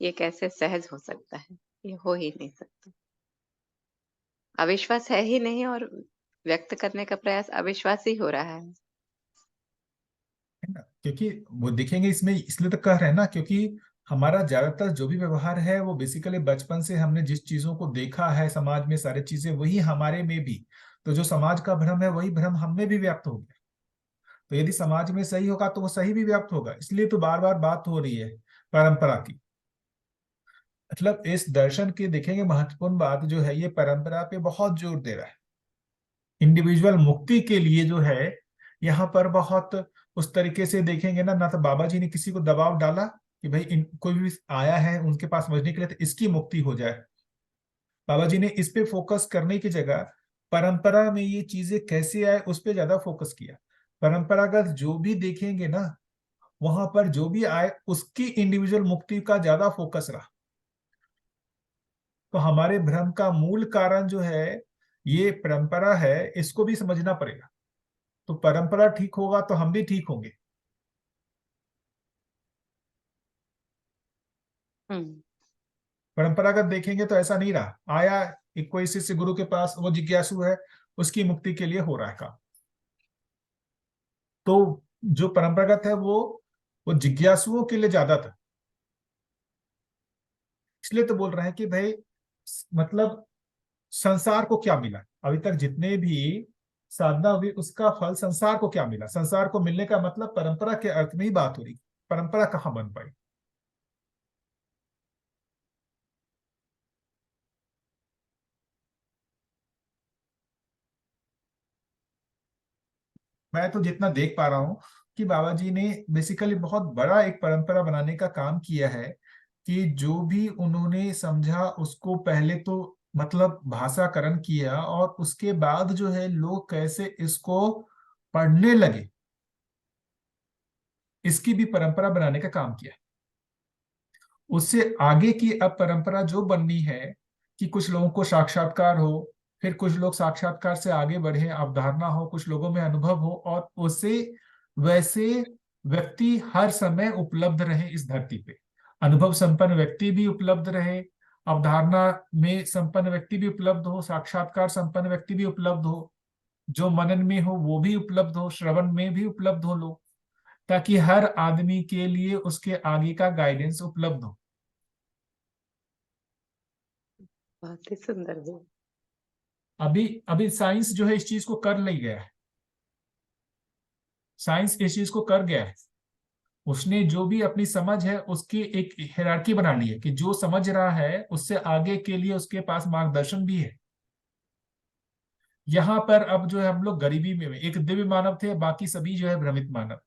ये कैसे सहज हो सकता है? ये हो ही नहीं सकता। अविश्वास है ही नहीं और व्यक्त करने का प्रयास अविश्वास ही हो रहा है। है ना, क्योंकि वो देखेंगे इसमें इसलिए तो कह रहे हैं ना, क्योंकि हमारा ज्यादातर जो भी व्यवहार है वो बेसिकली बचपन से हमने जिस चीजों को देखा है समाज में, सारी चीजें वही हमारे में भी, तो जो समाज का भ्रम है वही भ्रम हम में भी व्याप्त हो गया। तो यदि समाज में सही होगा तो वो सही भी व्याप्त होगा। इसलिए तो बार बार बात हो रही है परंपरा की। मतलब इस दर्शन के देखेंगे महत्वपूर्ण बात जो है, ये परंपरा पे बहुत जोर दे रहा है। इंडिविजुअल मुक्ति के लिए जो है यहाँ पर बहुत उस तरीके से देखेंगे ना तो बाबा जी ने किसी को दबाव डाला कि भाई कोई भी आया है उनके पास समझने के लिए तो इसकी मुक्ति हो जाए। बाबा जी ने इस पे फोकस करने की जगह परंपरा में ये चीजें कैसे आए उस पे ज्यादा फोकस किया। परंपरागत जो भी देखेंगे ना, वहां पर जो भी आए उसकी इंडिविजुअल मुक्ति का ज्यादा फोकस रहा। तो हमारे भ्रम का मूल कारण जो है ये परंपरा है, इसको भी समझना पड़ेगा। तो परंपरा ठीक होगा तो हम भी ठीक होंगे। परंपरागत देखेंगे तो ऐसा नहीं रहा, आया एक कोई शिष्य गुरु के पास, वो जिज्ञासु है, उसकी मुक्ति के लिए हो रहा है काम। तो जो परंपरागत है वो जिज्ञासुओं के लिए ज्यादा था। इसलिए तो बोल रहे हैं कि भाई मतलब संसार को क्या मिला, अभी तक जितने भी साधना हुई उसका फल संसार को क्या मिला। संसार को मिलने का मतलब परंपरा के अर्थ में ही बात हो रही, परंपरा कहाँ बन पाई। मैं तो जितना देख पा रहा हूं कि बाबा जी ने बेसिकली बहुत बड़ा एक परंपरा बनाने का काम किया है, कि जो भी उन्होंने समझा उसको पहले तो मतलब भाषाकरण किया, और उसके बाद जो है लोग कैसे इसको पढ़ने लगे, इसकी भी परंपरा बनाने का काम किया। उससे आगे की अब परंपरा जो बननी है कि कुछ लोगों को साक्षात्कार हो, फिर कुछ लोग साक्षात्कार से आगे बढ़े, अवधारणा हो, कुछ लोगों में अनुभव हो, और उसे वैसे व्यक्ति हर समय उपलब्ध रहे इस धरती पे। अनुभव संपन्न व्यक्ति भी उपलब्ध रहे, अवधारणा में संपन्न व्यक्ति भी उपलब्ध हो, साक्षात्कार संपन्न व्यक्ति भी उपलब्ध हो, जो मनन में हो वो भी उपलब्ध हो, श्रवण में भी उपलब्ध हो लोग, ताकि हर आदमी के लिए उसके आगे का गाइडेंस उपलब्ध हो। बहुत ही सुंदर है। अभी अभी साइंस जो है इस चीज को कर ले गया है, साइंस इस चीज को कर गया है। उसने जो भी अपनी समझ है उसकी एक हायरार्की बना ली है, कि जो समझ रहा है उससे आगे के लिए उसके पास मार्गदर्शन भी है। यहाँ पर अब जो है हम लोग गरीबी में एक दिव्य मानव थे, बाकी सभी जो है भ्रमित मानव।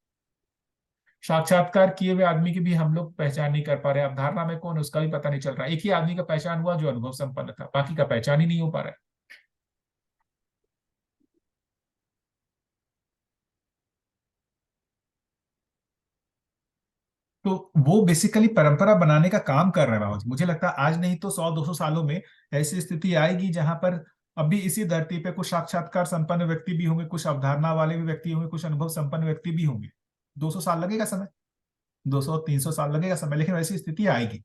साक्षात्कार किए हुए आदमी की भी हम लोग पहचान नहीं कर पा रहे, अवधारणा में कौन उसका भी पता नहीं चल रहा। एक ही आदमी का पहचान हुआ जो अनुभव संपन्न था, बाकी का पहचान ही नहीं हो पा रहा है। तो वो बेसिकली परंपरा बनाने का काम कर रहे हैं बाबा जी। मुझे लगता है आज नहीं तो 100-200 सालों में ऐसी स्थिति आएगी जहां पर अभी इसी धरती पे कुछ साक्षात्कार संपन्न व्यक्ति भी होंगे, कुछ अवधारणा वाले भी व्यक्ति होंगे, कुछ अनुभव संपन्न व्यक्ति भी होंगे। 200 साल लगेगा समय, 200-300 साल लगेगा समय, लेकिन वैसी स्थिति आएगी।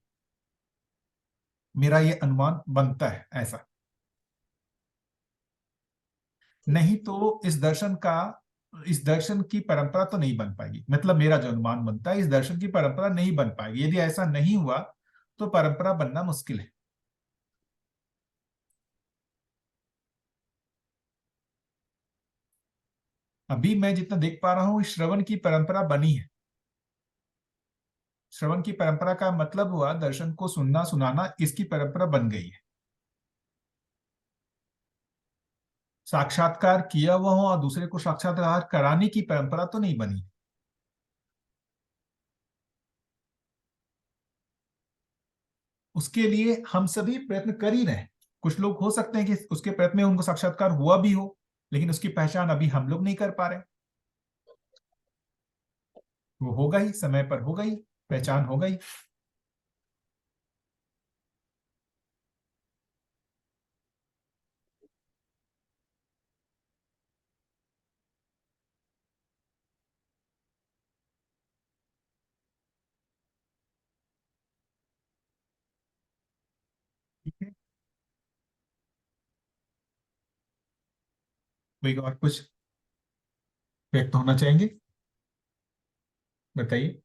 मेरा ये अनुमान बनता है ऐसा। नहीं तो इस दर्शन की परंपरा तो नहीं बन पाएगी। मतलब मेरा जो अनुमान बनता है, इस दर्शन की परंपरा नहीं बन पाएगी। यदि ऐसा नहीं हुआ तो परंपरा बनना मुश्किल है। अभी मैं जितना देख पा रहा हूं श्रवण की परंपरा बनी है। श्रवण की परंपरा का मतलब हुआ दर्शन को सुनना सुनाना, इसकी परंपरा बन गई है। साक्षात्कार किया हुआ हो और दूसरे को साक्षात्कार कराने की परंपरा तो नहीं बनी। उसके लिए हम सभी प्रयत्न कर ही रहे हैं। कुछ लोग हो सकते हैं कि उसके प्रयत्न में उनको साक्षात्कार हुआ भी हो, लेकिन उसकी पहचान अभी हम लोग नहीं कर पा रहे। वो होगा ही, समय पर होगा ही, पहचान होगा ही। ठीक है, कोई और कुछ व्यक्त होना चाहेंगे, बताइए।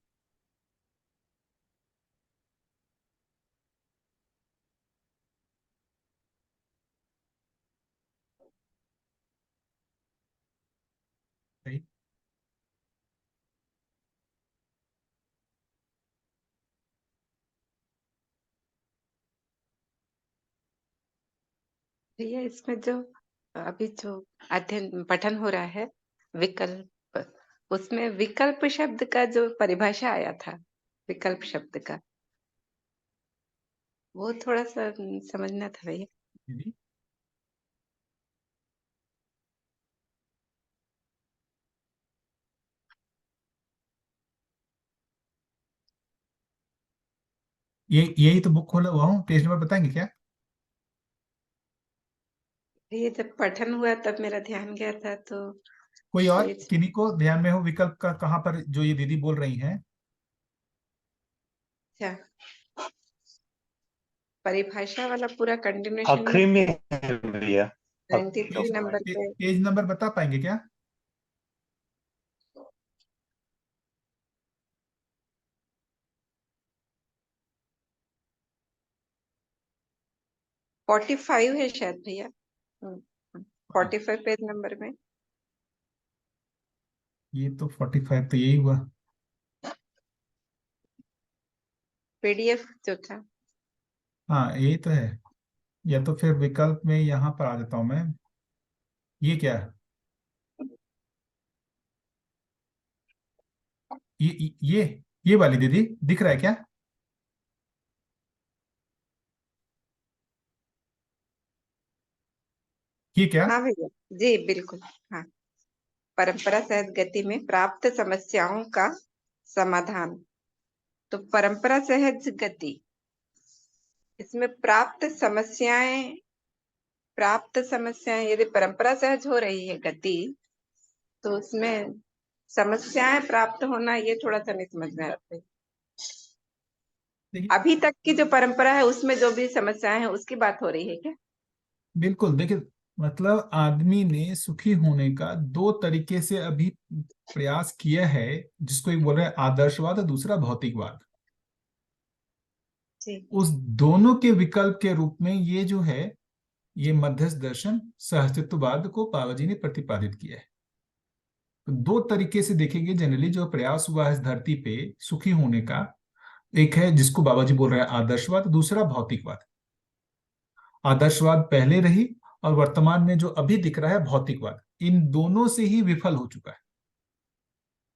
बताइए। भैया इसमें जो अभी जो अध्ययन पठन हो रहा है विकल्प, उसमें विकल्प शब्द का जो परिभाषा आया था, विकल्प शब्द का, वो थोड़ा सा समझना था भैया। जी, ये यही तो बुक खोला हुआ हूँ, पेज नंबर बताएंगे क्या? ये जब पठन हुआ तब मेरा ध्यान गया था, तो कोई और पेज किन्हीं को ध्यान में हो विकल्प का, कहाँ पर जो ये दीदी बोल रही हैं? अच्छा परिभाषा वाला पूरा कंटिन्यूशन आखिरी में है भैया। 93 नंबर पे पेज नंबर बता पाएंगे क्या? है 45 है शायद भैया। 45 पेज नंबर में। ये तो 45 तो यही हुआ। पीडीएफ जो था। हाँ यही तो है। या तो फिर विकल्प में यहाँ पर आ जाता हूं मैं। ये क्या है? ये वाली दीदी दिख रहा है क्या? ये क्या? हाँ भैया जी बिल्कुल। हाँ, परंपरा सहज गति में प्राप्त समस्याओं का समाधान। तो परंपरा सहज गति, इसमें प्राप्त समस्याएं यदि परंपरा सहज हो रही है गति, तो उसमें समस्याएं प्राप्त होना ये थोड़ा सा नहीं समझ में आता है। देखिए अभी तक की जो परंपरा है उसमें जो भी समस्याएं हैं उसकी बात हो रही है क्या? बिल्कुल। देखिए मतलब आदमी ने सुखी होने का दो तरीके से अभी प्रयास किया है, जिसको एक बोल रहे हैं आदर्शवाद और दूसरा भौतिकवाद। जी उस दोनों के विकल्प के रूप में ये जो है, ये मध्यस्थ दर्शन सहअस्तित्ववाद को बाबा जी ने प्रतिपादित किया है। तो दो तरीके से देखेंगे जनरली जो प्रयास हुआ है इस धरती पे सुखी होने का। एक है जिसको बाबा जी बोल रहे हैं आदर्शवाद, दूसरा भौतिकवाद। आदर्शवाद पहले रही और वर्तमान में जो अभी दिख रहा है भौतिकवाद, इन दोनों से ही विफल हो चुका है।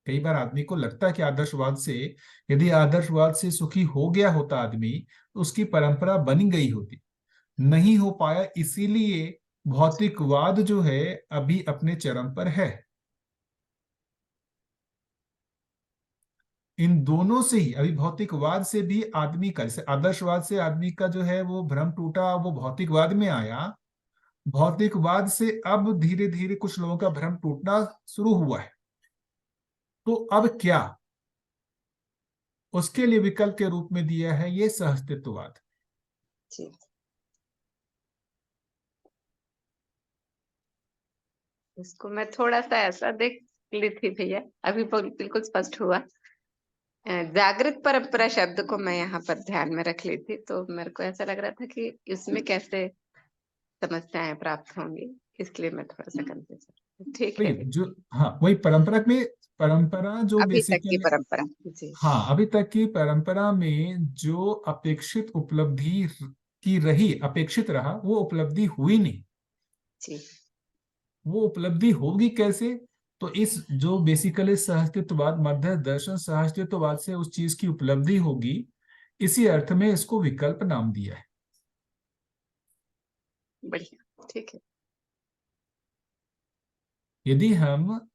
कई बार आदमी को लगता है कि आदर्शवाद से, यदि आदर्शवाद से सुखी हो गया होता आदमी तो उसकी परंपरा बन गई होती। नहीं हो पाया, इसीलिए भौतिकवाद जो है अभी अपने चरम पर है। इन दोनों से ही, अभी भौतिकवाद से भी आदमी का, जैसे आदर्शवाद से आदमी का जो है वो भ्रम टूटा, वो भौतिकवाद में आया। भौतिकवाद से अब धीरे धीरे कुछ लोगों का भ्रम टूटना शुरू हुआ है। तो अब क्या, उसके लिए विकल्प के रूप में दिया है ये सहअस्तित्ववाद। जी। इसको मैं थोड़ा सा ऐसा देख ली थी भैया, अभी बिल्कुल स्पष्ट हुआ। जागृत परंपरा शब्द को मैं यहाँ पर ध्यान में रख ली थी, तो मेरे को ऐसा लग रहा था कि इसमें कैसे समस्याएं प्राप्त होंगी, इसलिए मैं थोड़ा सा कंफ्यूज। ठीक है वही जो, हाँ वही परंपरा में, परंपरा जो अभी तक की बेसिकली, परंपरा। जी हाँ अभी तक की परंपरा में जो अपेक्षित उपलब्धि की रही, अपेक्षित रहा, वो उपलब्धि हुई नहीं। जी वो उपलब्धि होगी कैसे? तो इस जो बेसिकली सहअस्तित्ववाद, मध्य दर्शन सहअस्तित्ववाद से उस चीज की उपलब्धि होगी। इसी अर्थ में इसको विकल्प नाम दिया है। बढ़िया, ठीक है। यदि हम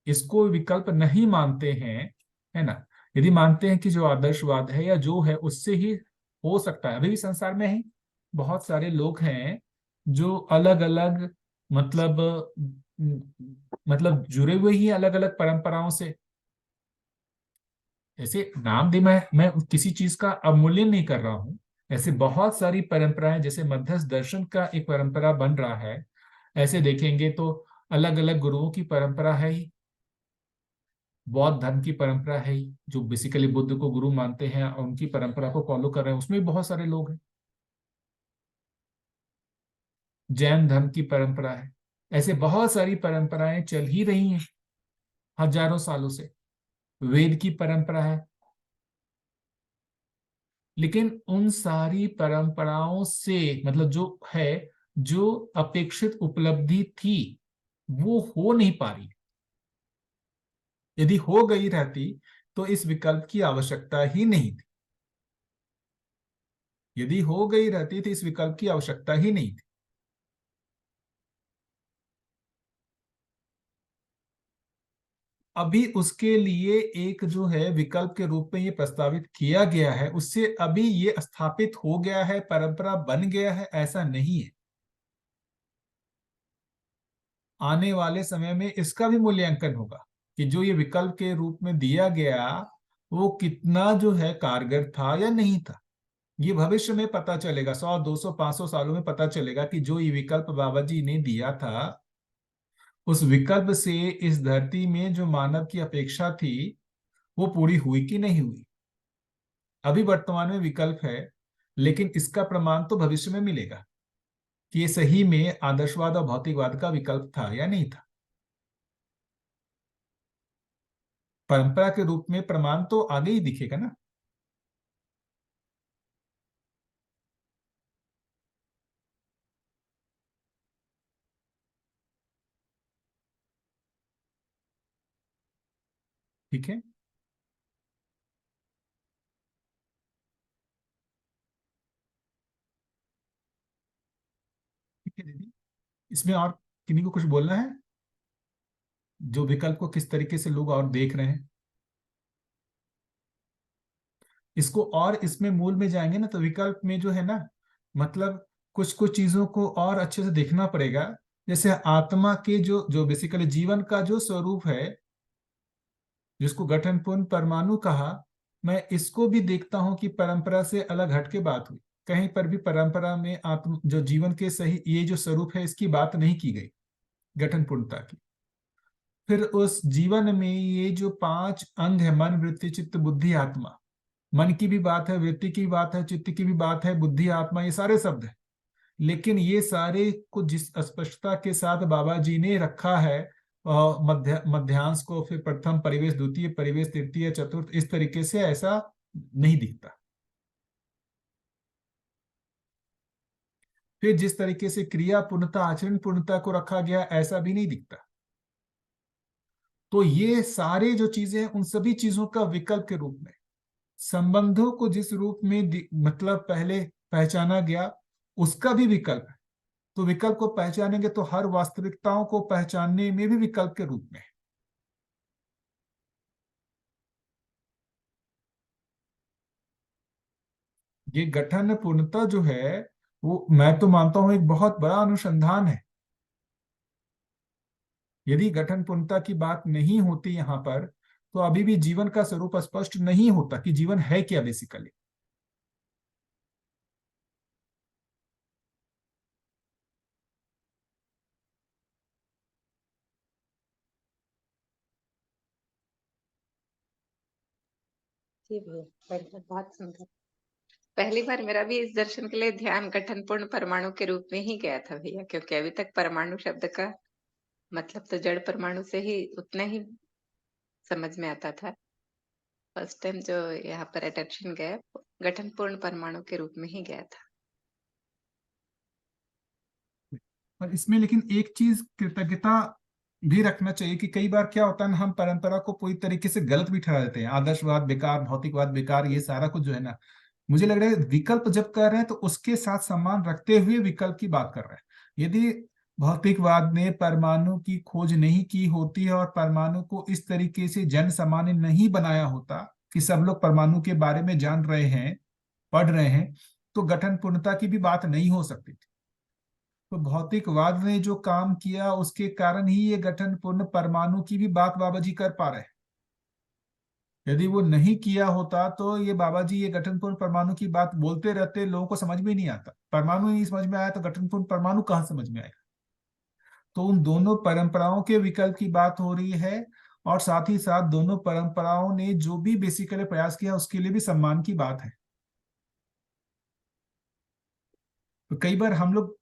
इसको विकल्प नहीं मानते हैं, है ना, यदि मानते हैं कि जो आदर्शवाद है या जो है उससे ही हो सकता है, अभी भी संसार में है बहुत सारे लोग हैं जो अलग अलग मतलब मतलब जुड़े हुए ही अलग अलग परंपराओं से। ऐसे नाम दे, मैं किसी चीज का अवमूल्यन नहीं कर रहा हूं। ऐसे बहुत सारी परंपराएं, जैसे मध्यस्थ दर्शन का एक परंपरा बन रहा है, ऐसे देखेंगे तो अलग अलग गुरुओं की परंपरा है ही। बौद्ध धर्म की परंपरा है ही, जो बेसिकली बुद्ध को गुरु मानते हैं और उनकी परंपरा को फॉलो कर रहे हैं, उसमें भी बहुत सारे लोग हैं। जैन धर्म की परंपरा है। ऐसे बहुत सारी परंपराएं चल ही रही हैं हजारों सालों से। वेद की परंपरा है। लेकिन उन सारी परंपराओं से मतलब जो है, जो अपेक्षित उपलब्धि थी वो हो नहीं पा रही। यदि हो गई रहती तो इस विकल्प की आवश्यकता ही नहीं थी। यदि हो गई रहती तो इस विकल्प की आवश्यकता ही नहीं थी। अभी उसके लिए एक जो है विकल्प के रूप में ये प्रस्तावित किया गया है, उससे अभी ये स्थापित हो गया है, परंपरा बन गया है, ऐसा नहीं है। आने वाले समय में इसका भी मूल्यांकन होगा कि जो ये विकल्प के रूप में दिया गया वो कितना जो है कारगर था या नहीं था। ये भविष्य में पता चलेगा, 100 200 500 सालों में पता चलेगा कि जो ये विकल्प बाबा जी ने दिया था, उस विकल्प से इस धरती में जो मानव की अपेक्षा थी वो पूरी हुई कि नहीं हुई। अभी वर्तमान में विकल्प है, लेकिन इसका प्रमाण तो भविष्य में मिलेगा कि ये सही में आदर्शवाद और भौतिकवाद का विकल्प था या नहीं था। परंपरा के रूप में प्रमाण तो आगे ही दिखेगा ना। ठीक है, ठीक है दीदी, इसमें और किन्हीं को कुछ बोलना है, जो विकल्प को किस तरीके से लोग और देख रहे हैं इसको, और इसमें मूल में जाएंगे ना तो विकल्प में जो है ना, मतलब कुछ कुछ चीजों को और अच्छे से देखना पड़ेगा। जैसे आत्मा के जो जो बेसिकली जीवन का जो स्वरूप है, जिसको गठनपूर्ण परमाणु कहा, मैं इसको भी देखता हूं कि परंपरा से अलग हटके बात हुई। कहीं पर भी परंपरा में आत्म जो जीवन के सही ये जो स्वरूप है इसकी बात नहीं की गई, गठन पूर्णता की। फिर उस जीवन में ये जो 5 अंग है, मन वृत्ति चित्त बुद्धि आत्मा, मन की भी बात है, वृत्ति की भी बात है, चित्त की भी बात है, बुद्धि आत्मा, ये सारे शब्द है। लेकिन ये सारे को जिस स्पष्टता के साथ बाबा जी ने रखा है, मध्यांश को, फिर प्रथम परिवेश, द्वितीय परिवेश, तृतीय, चतुर्थ, इस तरीके से ऐसा नहीं दिखता। फिर जिस तरीके से क्रिया पूर्णता आचरण पूर्णता को रखा गया, ऐसा भी नहीं दिखता। तो ये सारे जो चीजें हैं, उन सभी चीजों का विकल्प के रूप में, संबंधों को जिस रूप में मतलब पहले पहचाना गया, उसका भी विकल्प है। तो विकल्प को पहचानेंगे तो हर वास्तविकताओं को पहचानने में भी विकल्प के रूप में है। ये गठन पूर्णता जो है, वो मैं तो मानता हूं एक बहुत बड़ा अनुसंधान है। यदि गठन पूर्णता की बात नहीं होती यहाँ पर, तो अभी भी जीवन का स्वरूप स्पष्ट नहीं होता कि जीवन है क्या बेसिकली। जी भैया, बढ़िया, बहुत सुंदर। पहली बार मेरा भी इस दर्शन के लिए ध्यान गठन पूर्ण परमाणु के रूप में ही गया था भैया, क्योंकि अभी तक परमाणु शब्द का मतलब तो जड़ परमाणु से ही उतना ही समझ में आता था। फर्स्ट टाइम जो यहाँ पर अटेंशन गया, गठन पूर्ण परमाणु के रूप में ही गया था। पर इसमें लेकिन एक चीज कृतज्ञता भी रखना चाहिए कि कई बार क्या होता है ना, हम परंपरा को पूरी तरीके से गलत भी ठहरा देते हैं। आदर्शवाद बेकार, भौतिकवाद बेकार, ये सारा कुछ जो है ना, मुझे लग रहा है विकल्प जब कर रहे हैं तो उसके साथ सम्मान रखते हुए विकल्प की बात कर रहे हैं। यदि भौतिकवाद ने परमाणु की खोज नहीं की होती और परमाणु को इस तरीके से जन सामान्य नहीं बनाया होता कि सब लोग परमाणु के बारे में जान रहे हैं, पढ़ रहे हैं, तो गठन पूर्णता की भी बात नहीं हो सकती थी। तो भौतिकवाद ने जो काम किया उसके कारण ही ये गठन पूर्ण परमाणु की भी बात बाबा जी कर पा रहे हैं। यदि वो नहीं किया होता तो ये बाबा जी ये गठन पूर्ण परमाणु की बात बोलते रहते, लोगों को समझ में नहीं आता। परमाणु नहीं समझ में आया तो गठन पूर्ण परमाणु कहाँ समझ में आएगा। तो उन दोनों परंपराओं के विकल्प की बात हो रही है, और साथ ही साथ दोनों परंपराओं ने जो भी बेसिकली प्रयास किया उसके लिए भी सम्मान की बात है। तो कई बार हम लोग,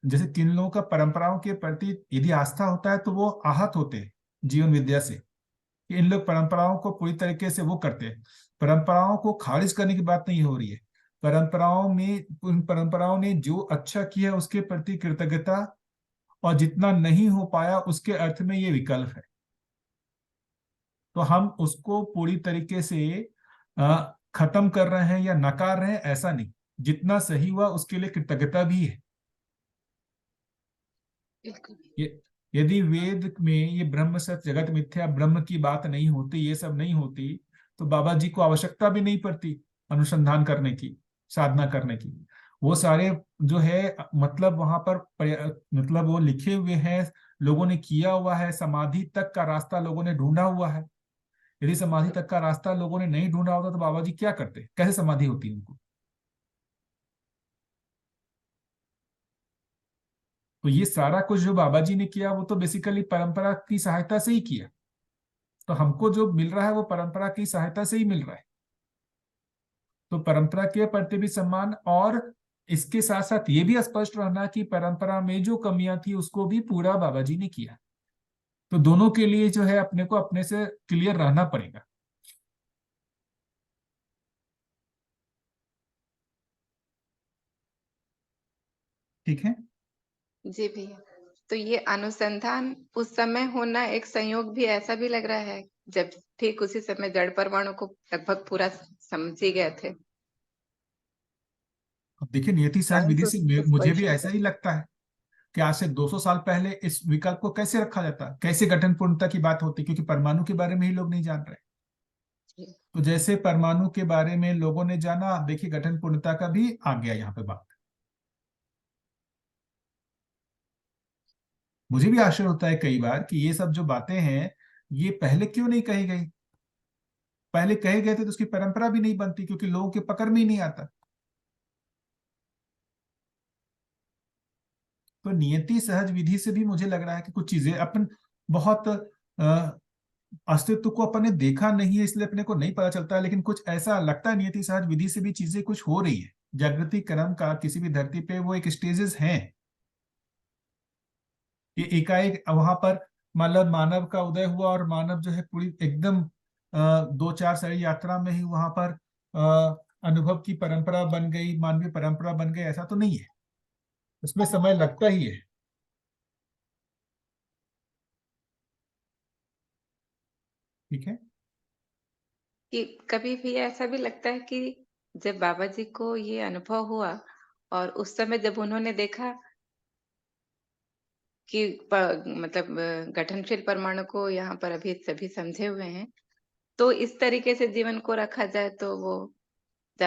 जैसे किन लोगों का परंपराओं के प्रति यदि आस्था होता है तो वो आहत होते हैं जीवन विद्या से कि इन लोग परंपराओं को पूरी तरीके से वो करते हैं। परंपराओं को खारिज करने की बात नहीं हो रही है, परंपराओं में, उन परंपराओं ने जो अच्छा किया उसके प्रति कृतज्ञता, और जितना नहीं हो पाया उसके अर्थ में ये विकल्प है। तो हम उसको पूरी तरीके से खत्म कर रहे हैं या नकार रहे हैं, ऐसा नहीं। जितना सही हुआ उसके लिए कृतज्ञता भी है। बिल्कुल। यदि वेद में ये ब्रह्म सत्य जगत मिथ्या ब्रह्म की बात नहीं होती, ये सब नहीं होती, तो बाबा जी को आवश्यकता भी नहीं पड़ती अनुसंधान करने की, साधना करने की। वो सारे जो है मतलब वहां पर मतलब वो लिखे हुए हैं, लोगों ने किया हुआ है। समाधि तक का रास्ता लोगों ने ढूंढा हुआ है। यदि समाधि तक का रास्ता लोगों ने नहीं ढूंढा होता तो बाबा जी क्या करते, कैसे समाधि होती उनको। तो ये सारा कुछ जो बाबा जी ने किया वो तो बेसिकली परंपरा की सहायता से ही किया। तो हमको जो मिल रहा है वो परंपरा की सहायता से ही मिल रहा है। तो परंपरा के प्रति भी सम्मान, और इसके साथ साथ ये भी स्पष्ट रहना कि परंपरा में जो कमियां थी उसको भी पूरा बाबा जी ने किया। तो दोनों के लिए जो है अपने को अपने से क्लियर रहना पड़ेगा। ठीक है। जी भैया, तो ये अनुसंधान उस समय होना एक संयोग भी ऐसा भी लग रहा है, जब ठीक उसी समय जड़ परमाणु को लगभग पूरा समझ ही गए थे। अब देखिए, नियति सहज साइंस विधि से उस मुझे भी पोजीशन ऐसा पे ही लगता है कि आज से 200 साल पहले इस विकल्प को कैसे रखा जाता, कैसे गठन पूर्णता की बात होती, क्योंकि परमाणु के बारे में ही लोग नहीं जान रहे। थी। तो जैसे परमाणु के बारे में लोगों ने जाना, देखिए गठन पूर्णता का भी आ गया यहाँ पे बात। मुझे भी आश्चर्य होता है कई बार कि ये सब जो बातें हैं ये पहले क्यों नहीं कही गई। पहले कहे गए थे तो उसकी परंपरा भी नहीं बनती, क्योंकि लोगों के पकड़ में ही नहीं आता। तो नियति सहज विधि से भी मुझे लग रहा है कि कुछ चीजें अपन बहुत अस्तित्व को अपन ने देखा नहीं है इसलिए अपने को नहीं पता चलता है, लेकिन कुछ ऐसा लगता है नियति सहज विधि से भी चीजें कुछ हो रही है। जागृति क्रम का किसी भी धरती पे वो एक स्टेजेस हैं कि एकाएक वहां पर मतलब मानव का उदय हुआ और मानव जो है पूरी एकदम 2-4 साल यात्रा में ही वहां पर अनुभव की परंपरा बन गई, मानवीय परंपरा बन गई, ऐसा तो नहीं है। उसमें समय लगता ही है। ठीक है। कि कभी भी ऐसा भी लगता है कि जब बाबा जी को ये अनुभव हुआ और उस समय जब उन्होंने देखा कि मतलब गठनशील परमाणु को यहाँ पर अभी सभी समझे हुए हैं, तो इस तरीके से जीवन को रखा जाए तो वो